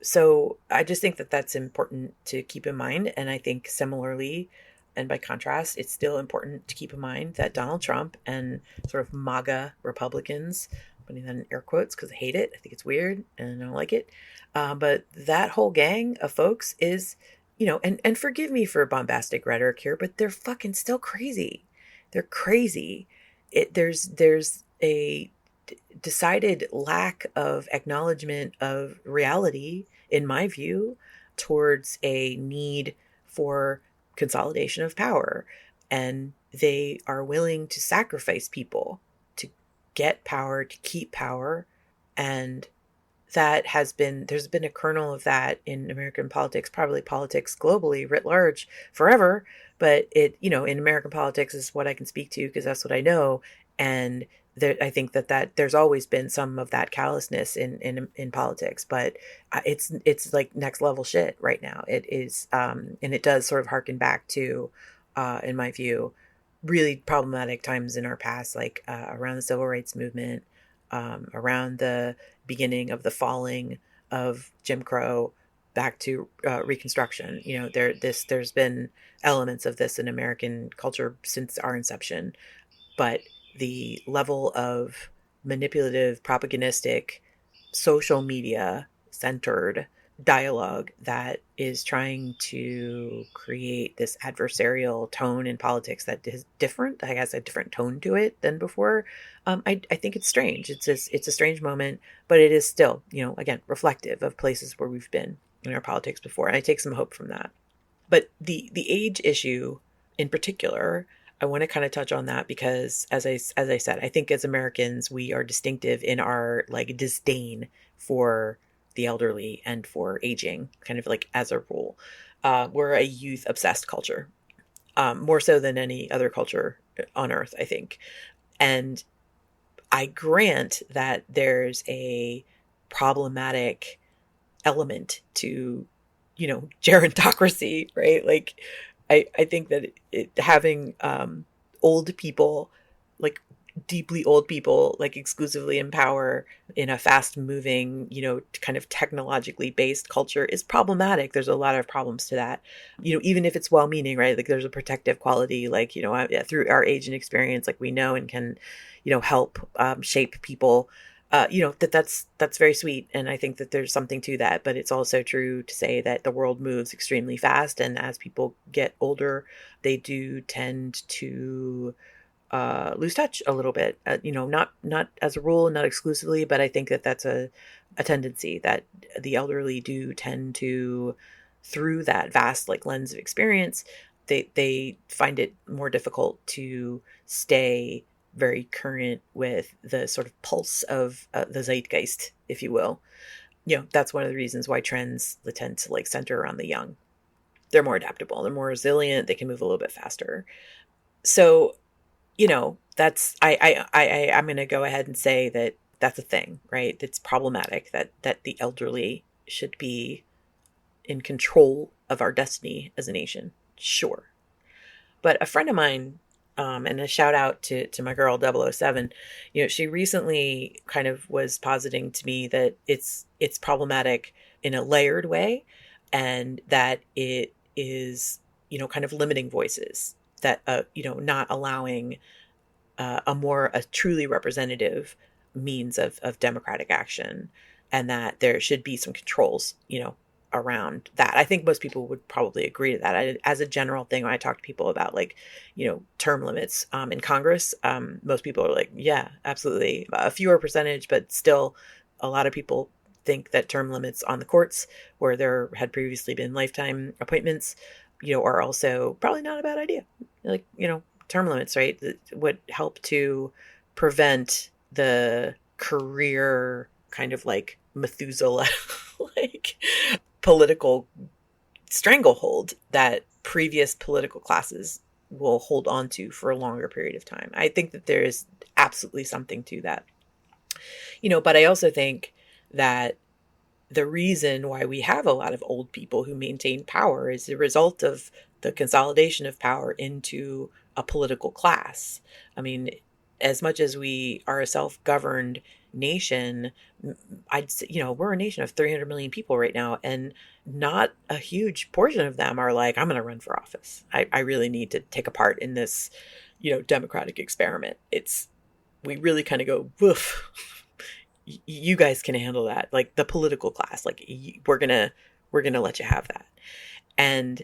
So I just think that that's important to keep in mind. And I think similarly, and by contrast, it's still important to keep in mind that Donald Trump and sort of MAGA Republicans, putting that in air quotes because I hate it, I think it's weird and I don't like it. But that whole gang of folks is, and forgive me for bombastic rhetoric here, but they're fucking still crazy. They're crazy. There's a decided lack of acknowledgement of reality, in my view, towards a need for consolidation of power. And they are willing to sacrifice people to get power, to keep power. And there's been a kernel of that in American politics, probably politics globally writ large forever. But in American politics is what I can speak to because that's what I know. And I think that there's always been some of that callousness in politics, but it's like next level shit right now. It is, and it does sort of harken back to, in my view, really problematic times in our past, like around the civil rights movement, around the beginning of the falling of Jim Crow, back to Reconstruction. There's been elements of this in American culture since our inception, but the level of manipulative, propagandistic, social media centered dialogue that is trying to create this adversarial tone in politics that is different, I guess, a different tone to it than before. I think it's strange. It's a strange moment, but it is still, again, reflective of places where we've been in our politics before. And I take some hope from that. But the age issue in particular, I want to kind of touch on that because as I said, I think as Americans we are distinctive in our like disdain for the elderly and for aging, kind of like as a rule. We're a youth obsessed culture, more so than any other culture on earth, I think. And I grant that there's a problematic element to, gerontocracy, right? Like, I think that having old people, like deeply old people, like exclusively in power in a fast moving, kind of technologically based culture is problematic. There's a lot of problems to that, even if it's well meaning, right? Like there's a protective quality, like, through our age and experience, like we know and can, help shape people, that's very sweet, and I think that there's something to that. But it's also true to say that the world moves extremely fast, and as people get older, they do tend to lose touch a little bit. Not as a rule, not exclusively, but I think that that's a tendency that the elderly do tend to, through that vast like lens of experience, they find it more difficult to stay very current with the sort of pulse of the zeitgeist, if you will. That's one of the reasons why trends tend to like center around the young. They're more adaptable, they're more resilient, they can move a little bit faster. So, that's I'm going to go ahead and say that that's a thing, right? It's problematic that the elderly should be in control of our destiny as a nation. Sure. But a friend of mine, and a shout out to my girl 007, she recently kind of was positing to me that it's problematic in a layered way, and that it is, kind of limiting voices, that, not allowing a truly representative means of democratic action, and that there should be some controls, around that. I think most people would probably agree to that. As a general thing, when I talk to people about like, term limits in Congress, most people are like, yeah, absolutely. A fewer percentage, but still a lot of people think that term limits on the courts, where there had previously been lifetime appointments, are also probably not a bad idea. Like, term limits, right, that would help to prevent the career kind of like Methuselah like political stranglehold that previous political classes will hold on to for a longer period of time. I think that there is absolutely something to that. But I also think that the reason why we have a lot of old people who maintain power is the result of the consolidation of power into a political class. I mean, as much as we are a self-governed nation, I'd say, we're a nation of 300 million people right now, and not a huge portion of them are like, I'm going to run for office. I really need to take a part in this, democratic experiment. We really kind of go, woof, you guys can handle that. Like the political class, like we're going to let you have that. And,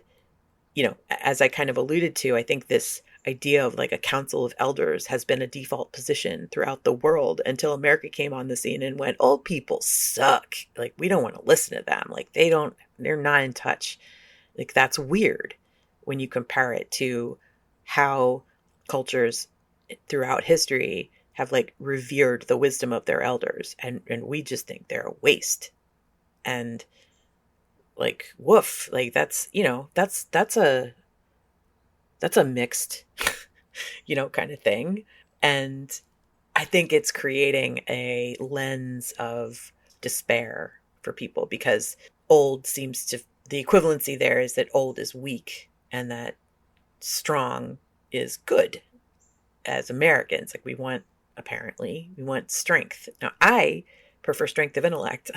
as I kind of alluded to, I think this idea of like a council of elders has been a default position throughout the world until America came on the scene and went, old people suck. Like, we don't want to listen to them. Like they're not in touch. Like, that's weird when you compare it to how cultures throughout history have like revered the wisdom of their elders. And we just think they're a waste. And like, woof, like that's a mixed, kind of thing. And I think it's creating a lens of despair for people, because the equivalency there is that old is weak and that strong is good. As Americans, like we want strength. Now, I prefer strength of intellect.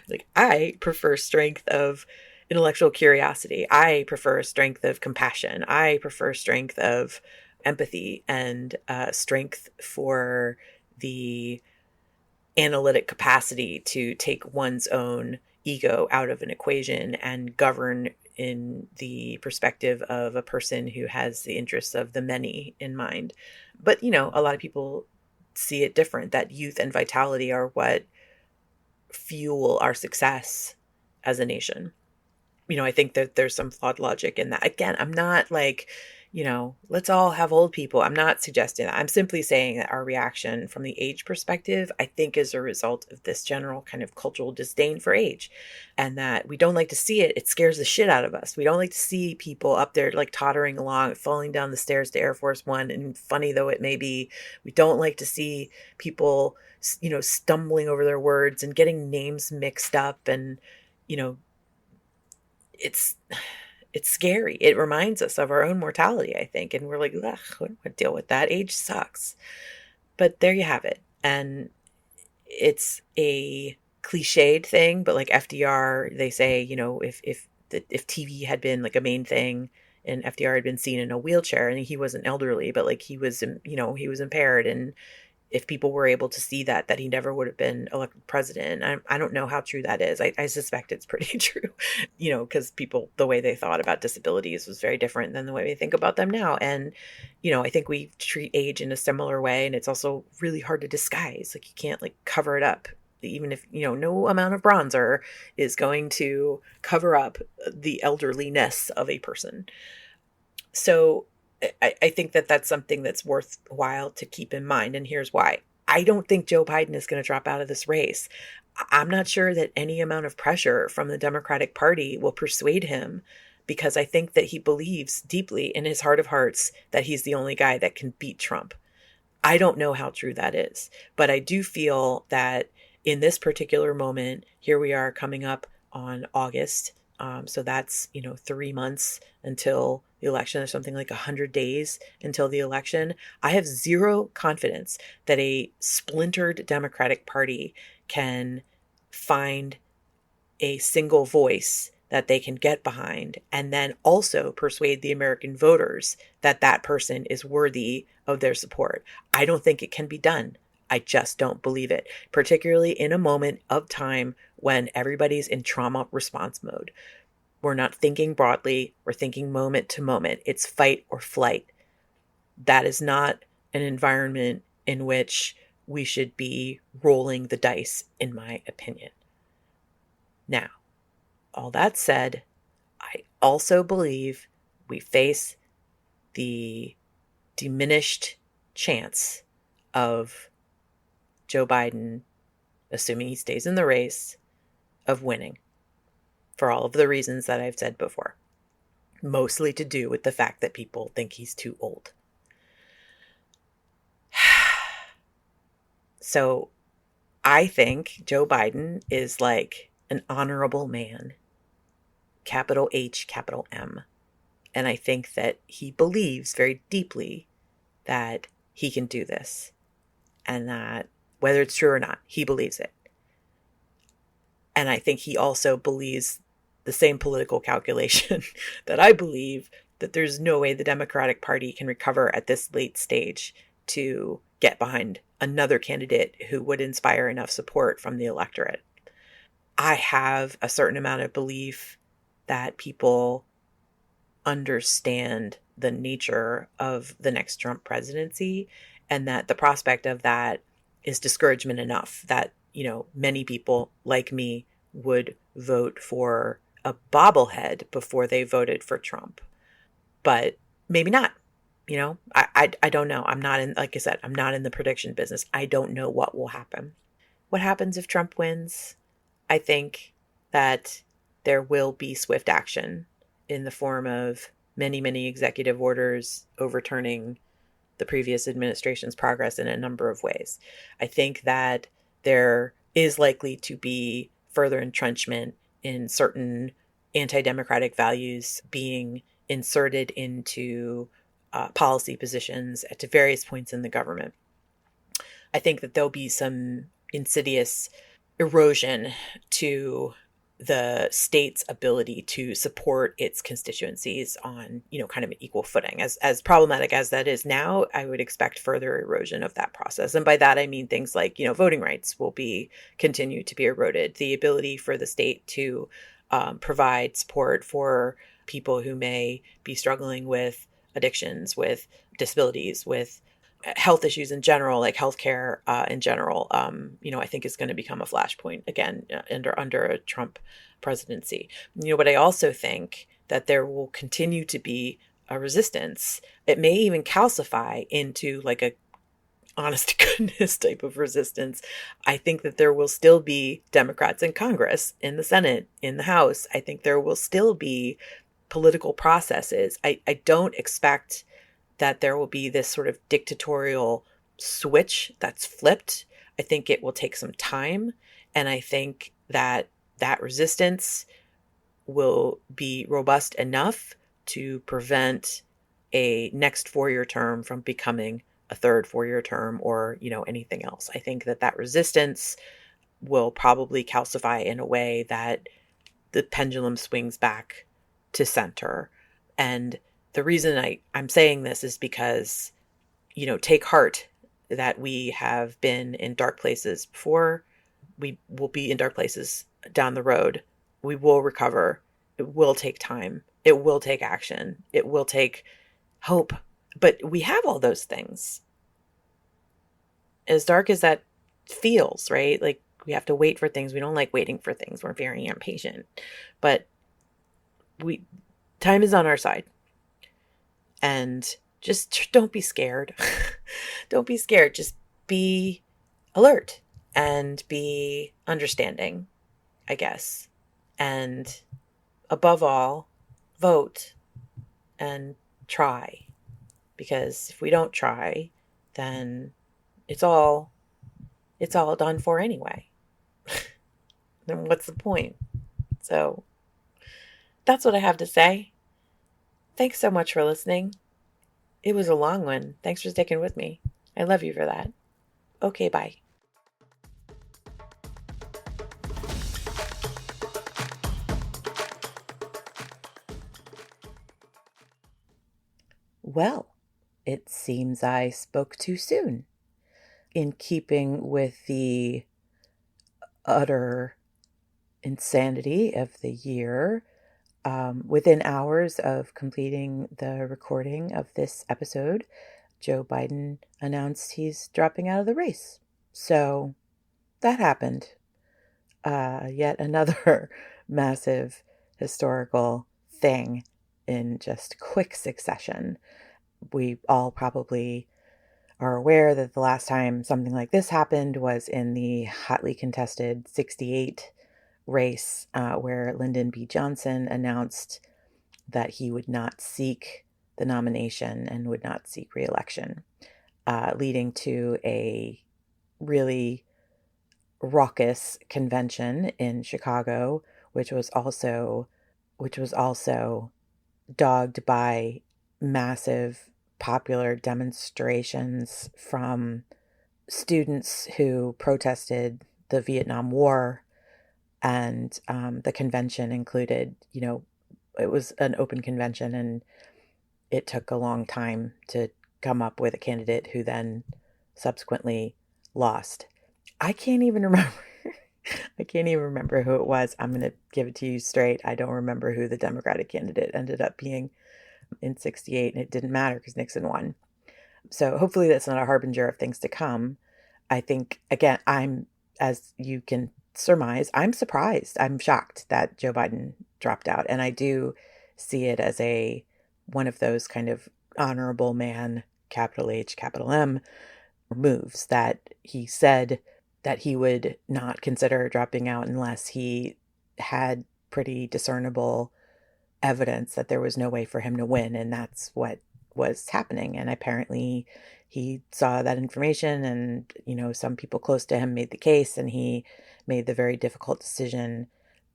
Like, I prefer strength of intellectual curiosity. I prefer strength of compassion. I prefer strength of empathy, and strength for the analytic capacity to take one's own ego out of an equation and govern in the perspective of a person who has the interests of the many in mind. But, a lot of people see it different, that youth and vitality are what fuel our success as a nation. I think that there's some flawed logic in that. Again, I'm not like, let's all have old people. I'm not suggesting that. I'm simply saying that our reaction from the age perspective, I think, is a result of this general kind of cultural disdain for age, and that we don't like to see it. It scares the shit out of us. We don't like to see people up there like tottering along, falling down the stairs to Air Force One. And funny though it may be, we don't like to see people, stumbling over their words and getting names mixed up. And, you know, it's it's scary. It reminds us of our own mortality, I think. And we're like, ugh, I don't want to deal with that. Age sucks. But there you have it. And it's a cliched thing, but like FDR, they say, if TV had been like a main thing and FDR had been seen in a wheelchair, and he wasn't elderly, but like he was, he was impaired, and if people were able to see that he never would have been elected president. I don't know how true that is. I suspect it's pretty true, because people, the way they thought about disabilities was very different than the way we think about them now. And, I think we treat age in a similar way. And it's also really hard to disguise. Like you can't like cover it up. Even if, no amount of bronzer is going to cover up the elderliness of a person. So I think that that's something that's worthwhile to keep in mind. And here's why. I don't think Joe Biden is going to drop out of this race. I'm not sure that any amount of pressure from the Democratic Party will persuade him, because I think that he believes deeply in his heart of hearts that he's the only guy that can beat Trump. I don't know how true that is, but I do feel that in this particular moment, here we are coming up on August. So that's, 3 months until the election. There's something like 100 days until the election. I have zero confidence that a splintered Democratic Party can find a single voice that they can get behind and then also persuade the American voters that that person is worthy of their support. I don't think it can be done. I just don't believe it, particularly in a moment of time when everybody's in trauma response mode. We're not thinking broadly. We're thinking moment to moment. It's fight or flight. That is not an environment in which we should be rolling the dice, in my opinion. Now, all that said, I also believe we face the diminished chance of Joe Biden, assuming he stays in the race, of winning for all of the reasons that I've said before, mostly to do with the fact that people think he's too old. So I think Joe Biden is like an honorable man, capital H, capital M. And I think that he believes very deeply that he can do this, and that whether it's true or not, he believes it. And I think he also believes the same political calculation that I believe, that there's no way the Democratic Party can recover at this late stage to get behind another candidate who would inspire enough support from the electorate. I have a certain amount of belief that people understand the nature of the next Trump presidency, and that the prospect of that is discouragement enough that, many people like me would vote for a bobblehead before they voted for Trump. But maybe not. I don't know. I'm not in, like I said, I'm not in the prediction business. I don't know what will happen. What happens if Trump wins? I think that there will be swift action in the form of many, many executive orders overturning the previous administration's progress in a number of ways. I think that there is likely to be further entrenchment in certain anti-democratic values being inserted into policy positions at various points in the government. I think that there'll be some insidious erosion to the state's ability to support its constituencies on, kind of an equal footing. As problematic as that is now, I would expect further erosion of that process. And by that, I mean things like, voting rights will continue to be eroded. The ability for the state to provide support for people who may be struggling with addictions, with disabilities, with health issues in general, like healthcare in general, I think is going to become a flashpoint again under a Trump presidency. But I also think that there will continue to be a resistance. It may even calcify into like a honest to goodness type of resistance. I think that there will still be Democrats in Congress, in the Senate, in the House. I think there will still be political processes. I don't expect that there will be this sort of dictatorial switch that's flipped. I think it will take some time. And I think that that resistance will be robust enough to prevent a next 4-year term from becoming a third 4-year term or, anything else. I think that that resistance will probably calcify in a way that the pendulum swings back to center. And the reason I'm saying this is because, take heart that we have been in dark places before. We will be in dark places down the road. We will recover. It will take time. It will take action. It will take hope. But we have all those things. As dark as that feels, right? Like we have to wait for things. We don't like waiting for things. We're very impatient. But time is on our side. And just don't be scared. Don't be scared. Just be alert and be understanding, I guess. And above all, vote and try. Because if we don't try, then it's all done for anyway. Then what's the point? So that's what I have to say. Thanks so much for listening. It was a long one. Thanks for sticking with me. I love you for that. Okay, bye. Well, it seems I spoke too soon. In keeping with the utter insanity of the year, within hours of completing the recording of this episode, Joe Biden announced he's dropping out of the race. So that happened. Yet another massive historical thing in just quick succession. We all probably are aware that the last time something like this happened was in the hotly contested 68 race, where Lyndon B. Johnson announced that he would not seek the nomination and would not seek re-election, leading to a really raucous convention in Chicago, which was also dogged by massive popular demonstrations from students who protested the Vietnam War. And the convention included, it was an open convention, and it took a long time to come up with a candidate who then subsequently lost. I can't even remember. I can't even remember who it was. I'm going to give it to you straight. I don't remember who the Democratic candidate ended up being in 68, and it didn't matter because Nixon won. So hopefully that's not a harbinger of things to come. I think, again, as you can surmise, I'm surprised. I'm shocked that Joe Biden dropped out. And I do see it as one of those kind of honorable man, capital H, capital M moves, that he said that he would not consider dropping out unless he had pretty discernible evidence that there was no way for him to win. And that's what was happening. And apparently he saw that information, and, some people close to him made the case, and he made the very difficult decision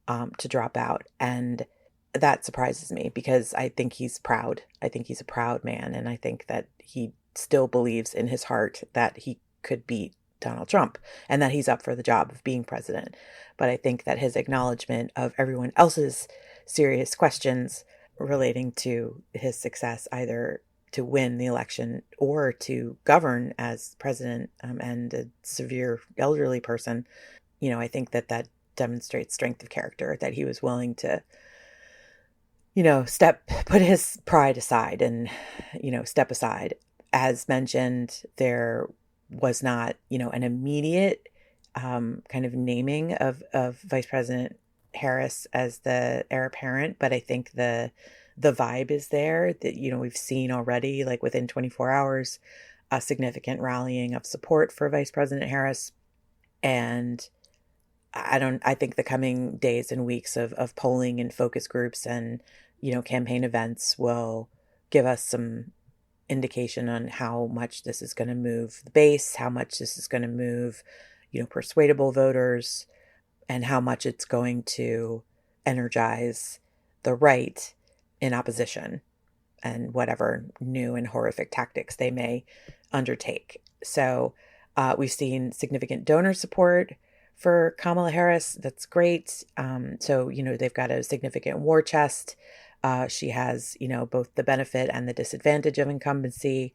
to drop out. And that surprises me because I think he's proud. I think he's a proud man. And I think that he still believes in his heart that he could beat Donald Trump and that he's up for the job of being president. But I think that his acknowledgement of everyone else's serious questions relating to his success, either to win the election or to govern as president, and a severe elderly person, I think that demonstrates strength of character, that he was willing to, put his pride aside and, step aside As mentioned, there was not, an immediate kind of naming of Vice President Harris as the heir apparent, but I think the vibe is there that, we've seen already, like within 24 hours, a significant rallying of support for Vice President Harris. And I think the coming days and weeks of polling and focus groups and, campaign events will give us some indication on how much this is going to move the base, how much this is going to move, persuadable voters, and how much it's going to energize the right in opposition and whatever new and horrific tactics they may undertake. So we've seen significant donor support for Kamala Harris. That's great. So, they've got a significant war chest. She has, both the benefit and the disadvantage of incumbency,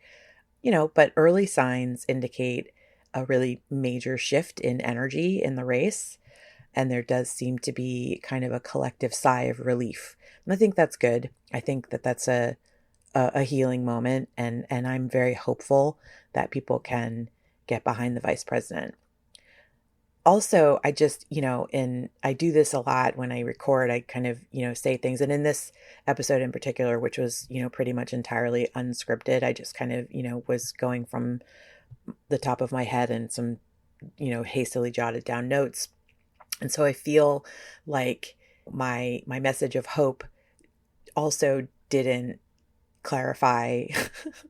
but early signs indicate a really major shift in energy in the race. And there does seem to be kind of a collective sigh of relief. And I think that's good. I think that that's a healing moment. And I'm very hopeful that people can get behind the vice president. Also, I just, and I do this a lot when I record, I kind of, say things. And in this episode in particular, which was, pretty much entirely unscripted, I just kind of, was going from the top of my head and some, hastily jotted down notes. And so I feel like my message of hope also didn't clarify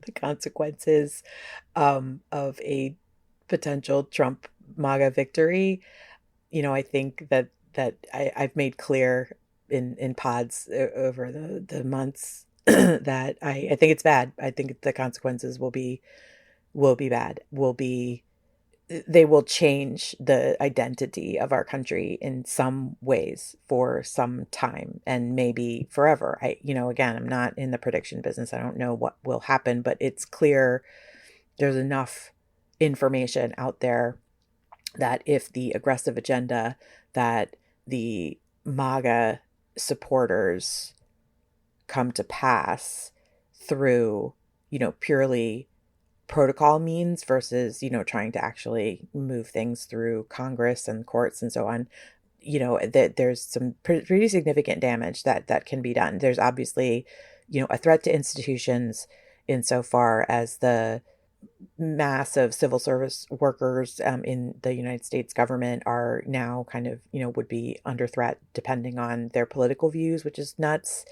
the consequences of a potential Trump MAGA victory. I think that I've made clear in pods over the months that I think it's bad. I think the consequences will be bad. They will change the identity of our country in some ways for some time and maybe forever. Again, I'm not in the prediction business. I don't know what will happen, but it's clear there's enough information out there that if the aggressive agenda that the MAGA supporters come to pass through, purely protocol means versus, trying to actually move things through Congress and courts and so on, that there's some pretty significant damage that can be done. There's obviously, a threat to institutions insofar as the mass of civil service workers in the United States government are now kind of, would be under threat depending on their political views, which is nuts.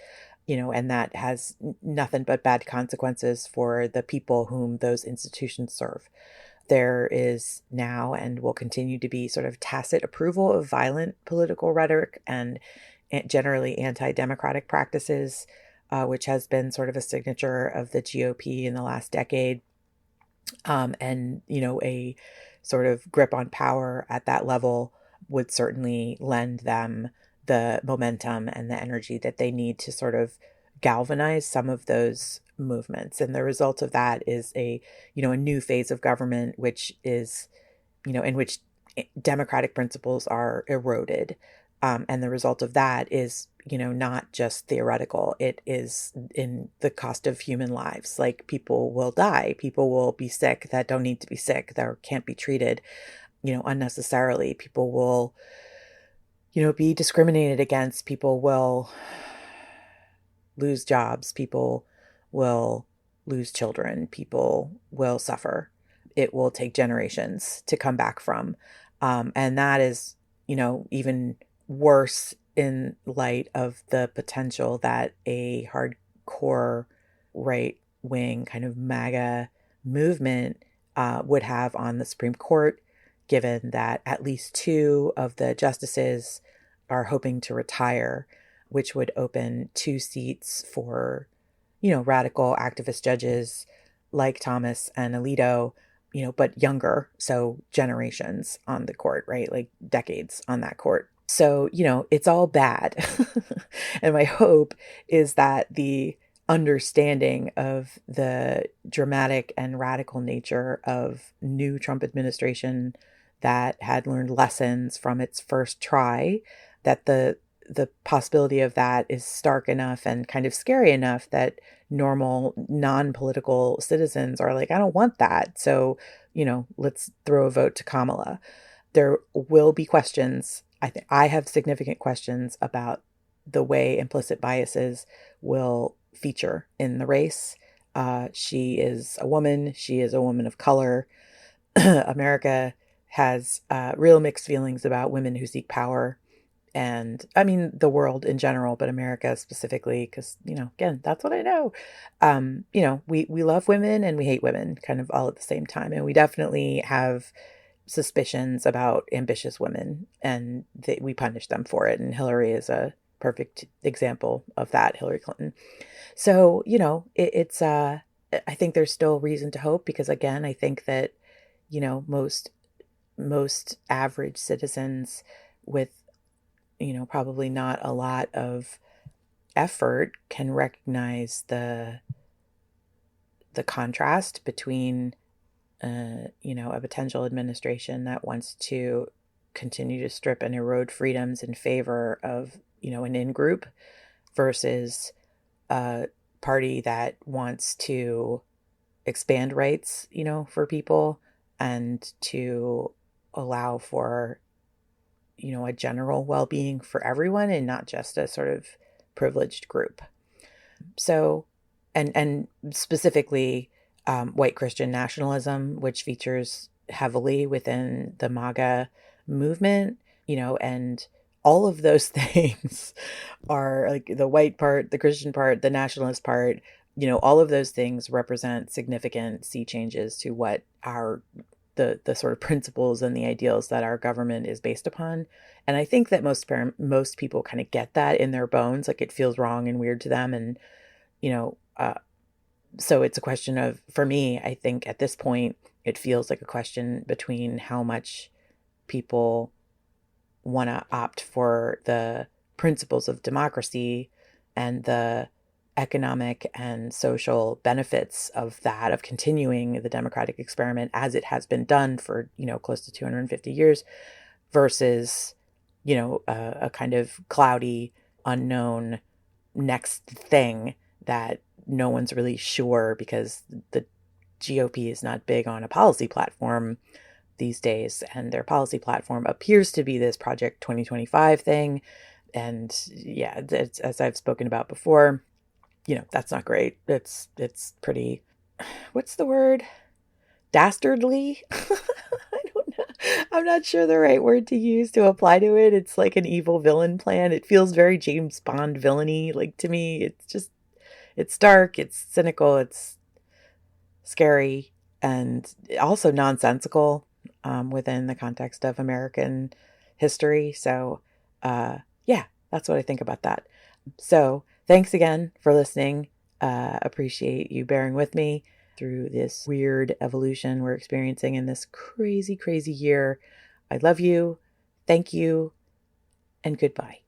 And that has nothing but bad consequences for the people whom those institutions serve. There is now and will continue to be sort of tacit approval of violent political rhetoric and generally anti-democratic practices, which has been sort of a signature of the GOP in the last decade. And, a sort of grip on power at that level would certainly lend them the momentum and the energy that they need to sort of galvanize some of those movements. And the result of that is a new phase of government, which is, in which democratic principles are eroded. And the result of that is, not just theoretical. It is in the cost of human lives. Like, people will die. People will be sick that don't need to be sick, that can't be treated, unnecessarily. People will, be discriminated against. People will lose jobs. People will lose children. People will suffer. It will take generations to come back from. And that is, even worse in light of the potential that a hardcore right-wing kind of MAGA movement would have on the Supreme Court, given that at least 2 of the justices are hoping to retire, which would open 2 seats for, radical activist judges like Thomas and Alito, but younger, so generations on the court, right? Like decades on that court. So, it's all bad. And my hope is that the understanding of the dramatic and radical nature of new Trump administration that had learned lessons from its first try, that the possibility of that is stark enough and kind of scary enough that normal non-political citizens are like, I don't want that. So, let's throw a vote to Kamala. There will be questions. I have significant questions about the way implicit biases will feature in the race. She is a woman. She is a woman of color. America has real mixed feelings about women who seek power. And I mean, the world in general, but America specifically, because, again, that's what I know. We love women and we hate women kind of all at the same time. And we definitely have suspicions about ambitious women, and we punish them for it. And Hillary is a perfect example of that, Hillary Clinton. So, it's, I think there's still reason to hope because, again, I think that, most average citizens with, probably not a lot of effort can recognize the contrast between, a potential administration that wants to continue to strip and erode freedoms in favor of, an in-group versus a party that wants to expand rights, for people and to allow for, a general well-being for everyone and not just a sort of privileged group. So, and specifically white Christian nationalism, which features heavily within the MAGA movement, and all of those things are like the white part, the Christian part, the nationalist part, all of those things represent significant sea changes to what the sort of principles and the ideals that our government is based upon. And I think that most people kind of get that in their bones, like it feels wrong and weird to them. And, so it's a question of, for me, I think at this point, it feels like a question between how much people want to opt for the principles of democracy and the economic and social benefits of that, of continuing the democratic experiment as it has been done for, close to 250 years versus, a kind of cloudy, unknown next thing that no one's really sure because the GOP is not big on a policy platform these days. And their policy platform appears to be this Project 2025 thing. And yeah, as I've spoken about before, that's not great. It's pretty, what's the word? Dastardly? I don't know. I'm not sure the right word to use to apply to it. It's like an evil villain plan. It feels very James Bond villainy. Like to me, it's dark, it's cynical, it's scary, and also nonsensical within the context of American history. So, yeah, that's what I think about that. So thanks again for listening. Appreciate you bearing with me through this weird evolution we're experiencing in this crazy, crazy year. I love you. Thank you. And goodbye.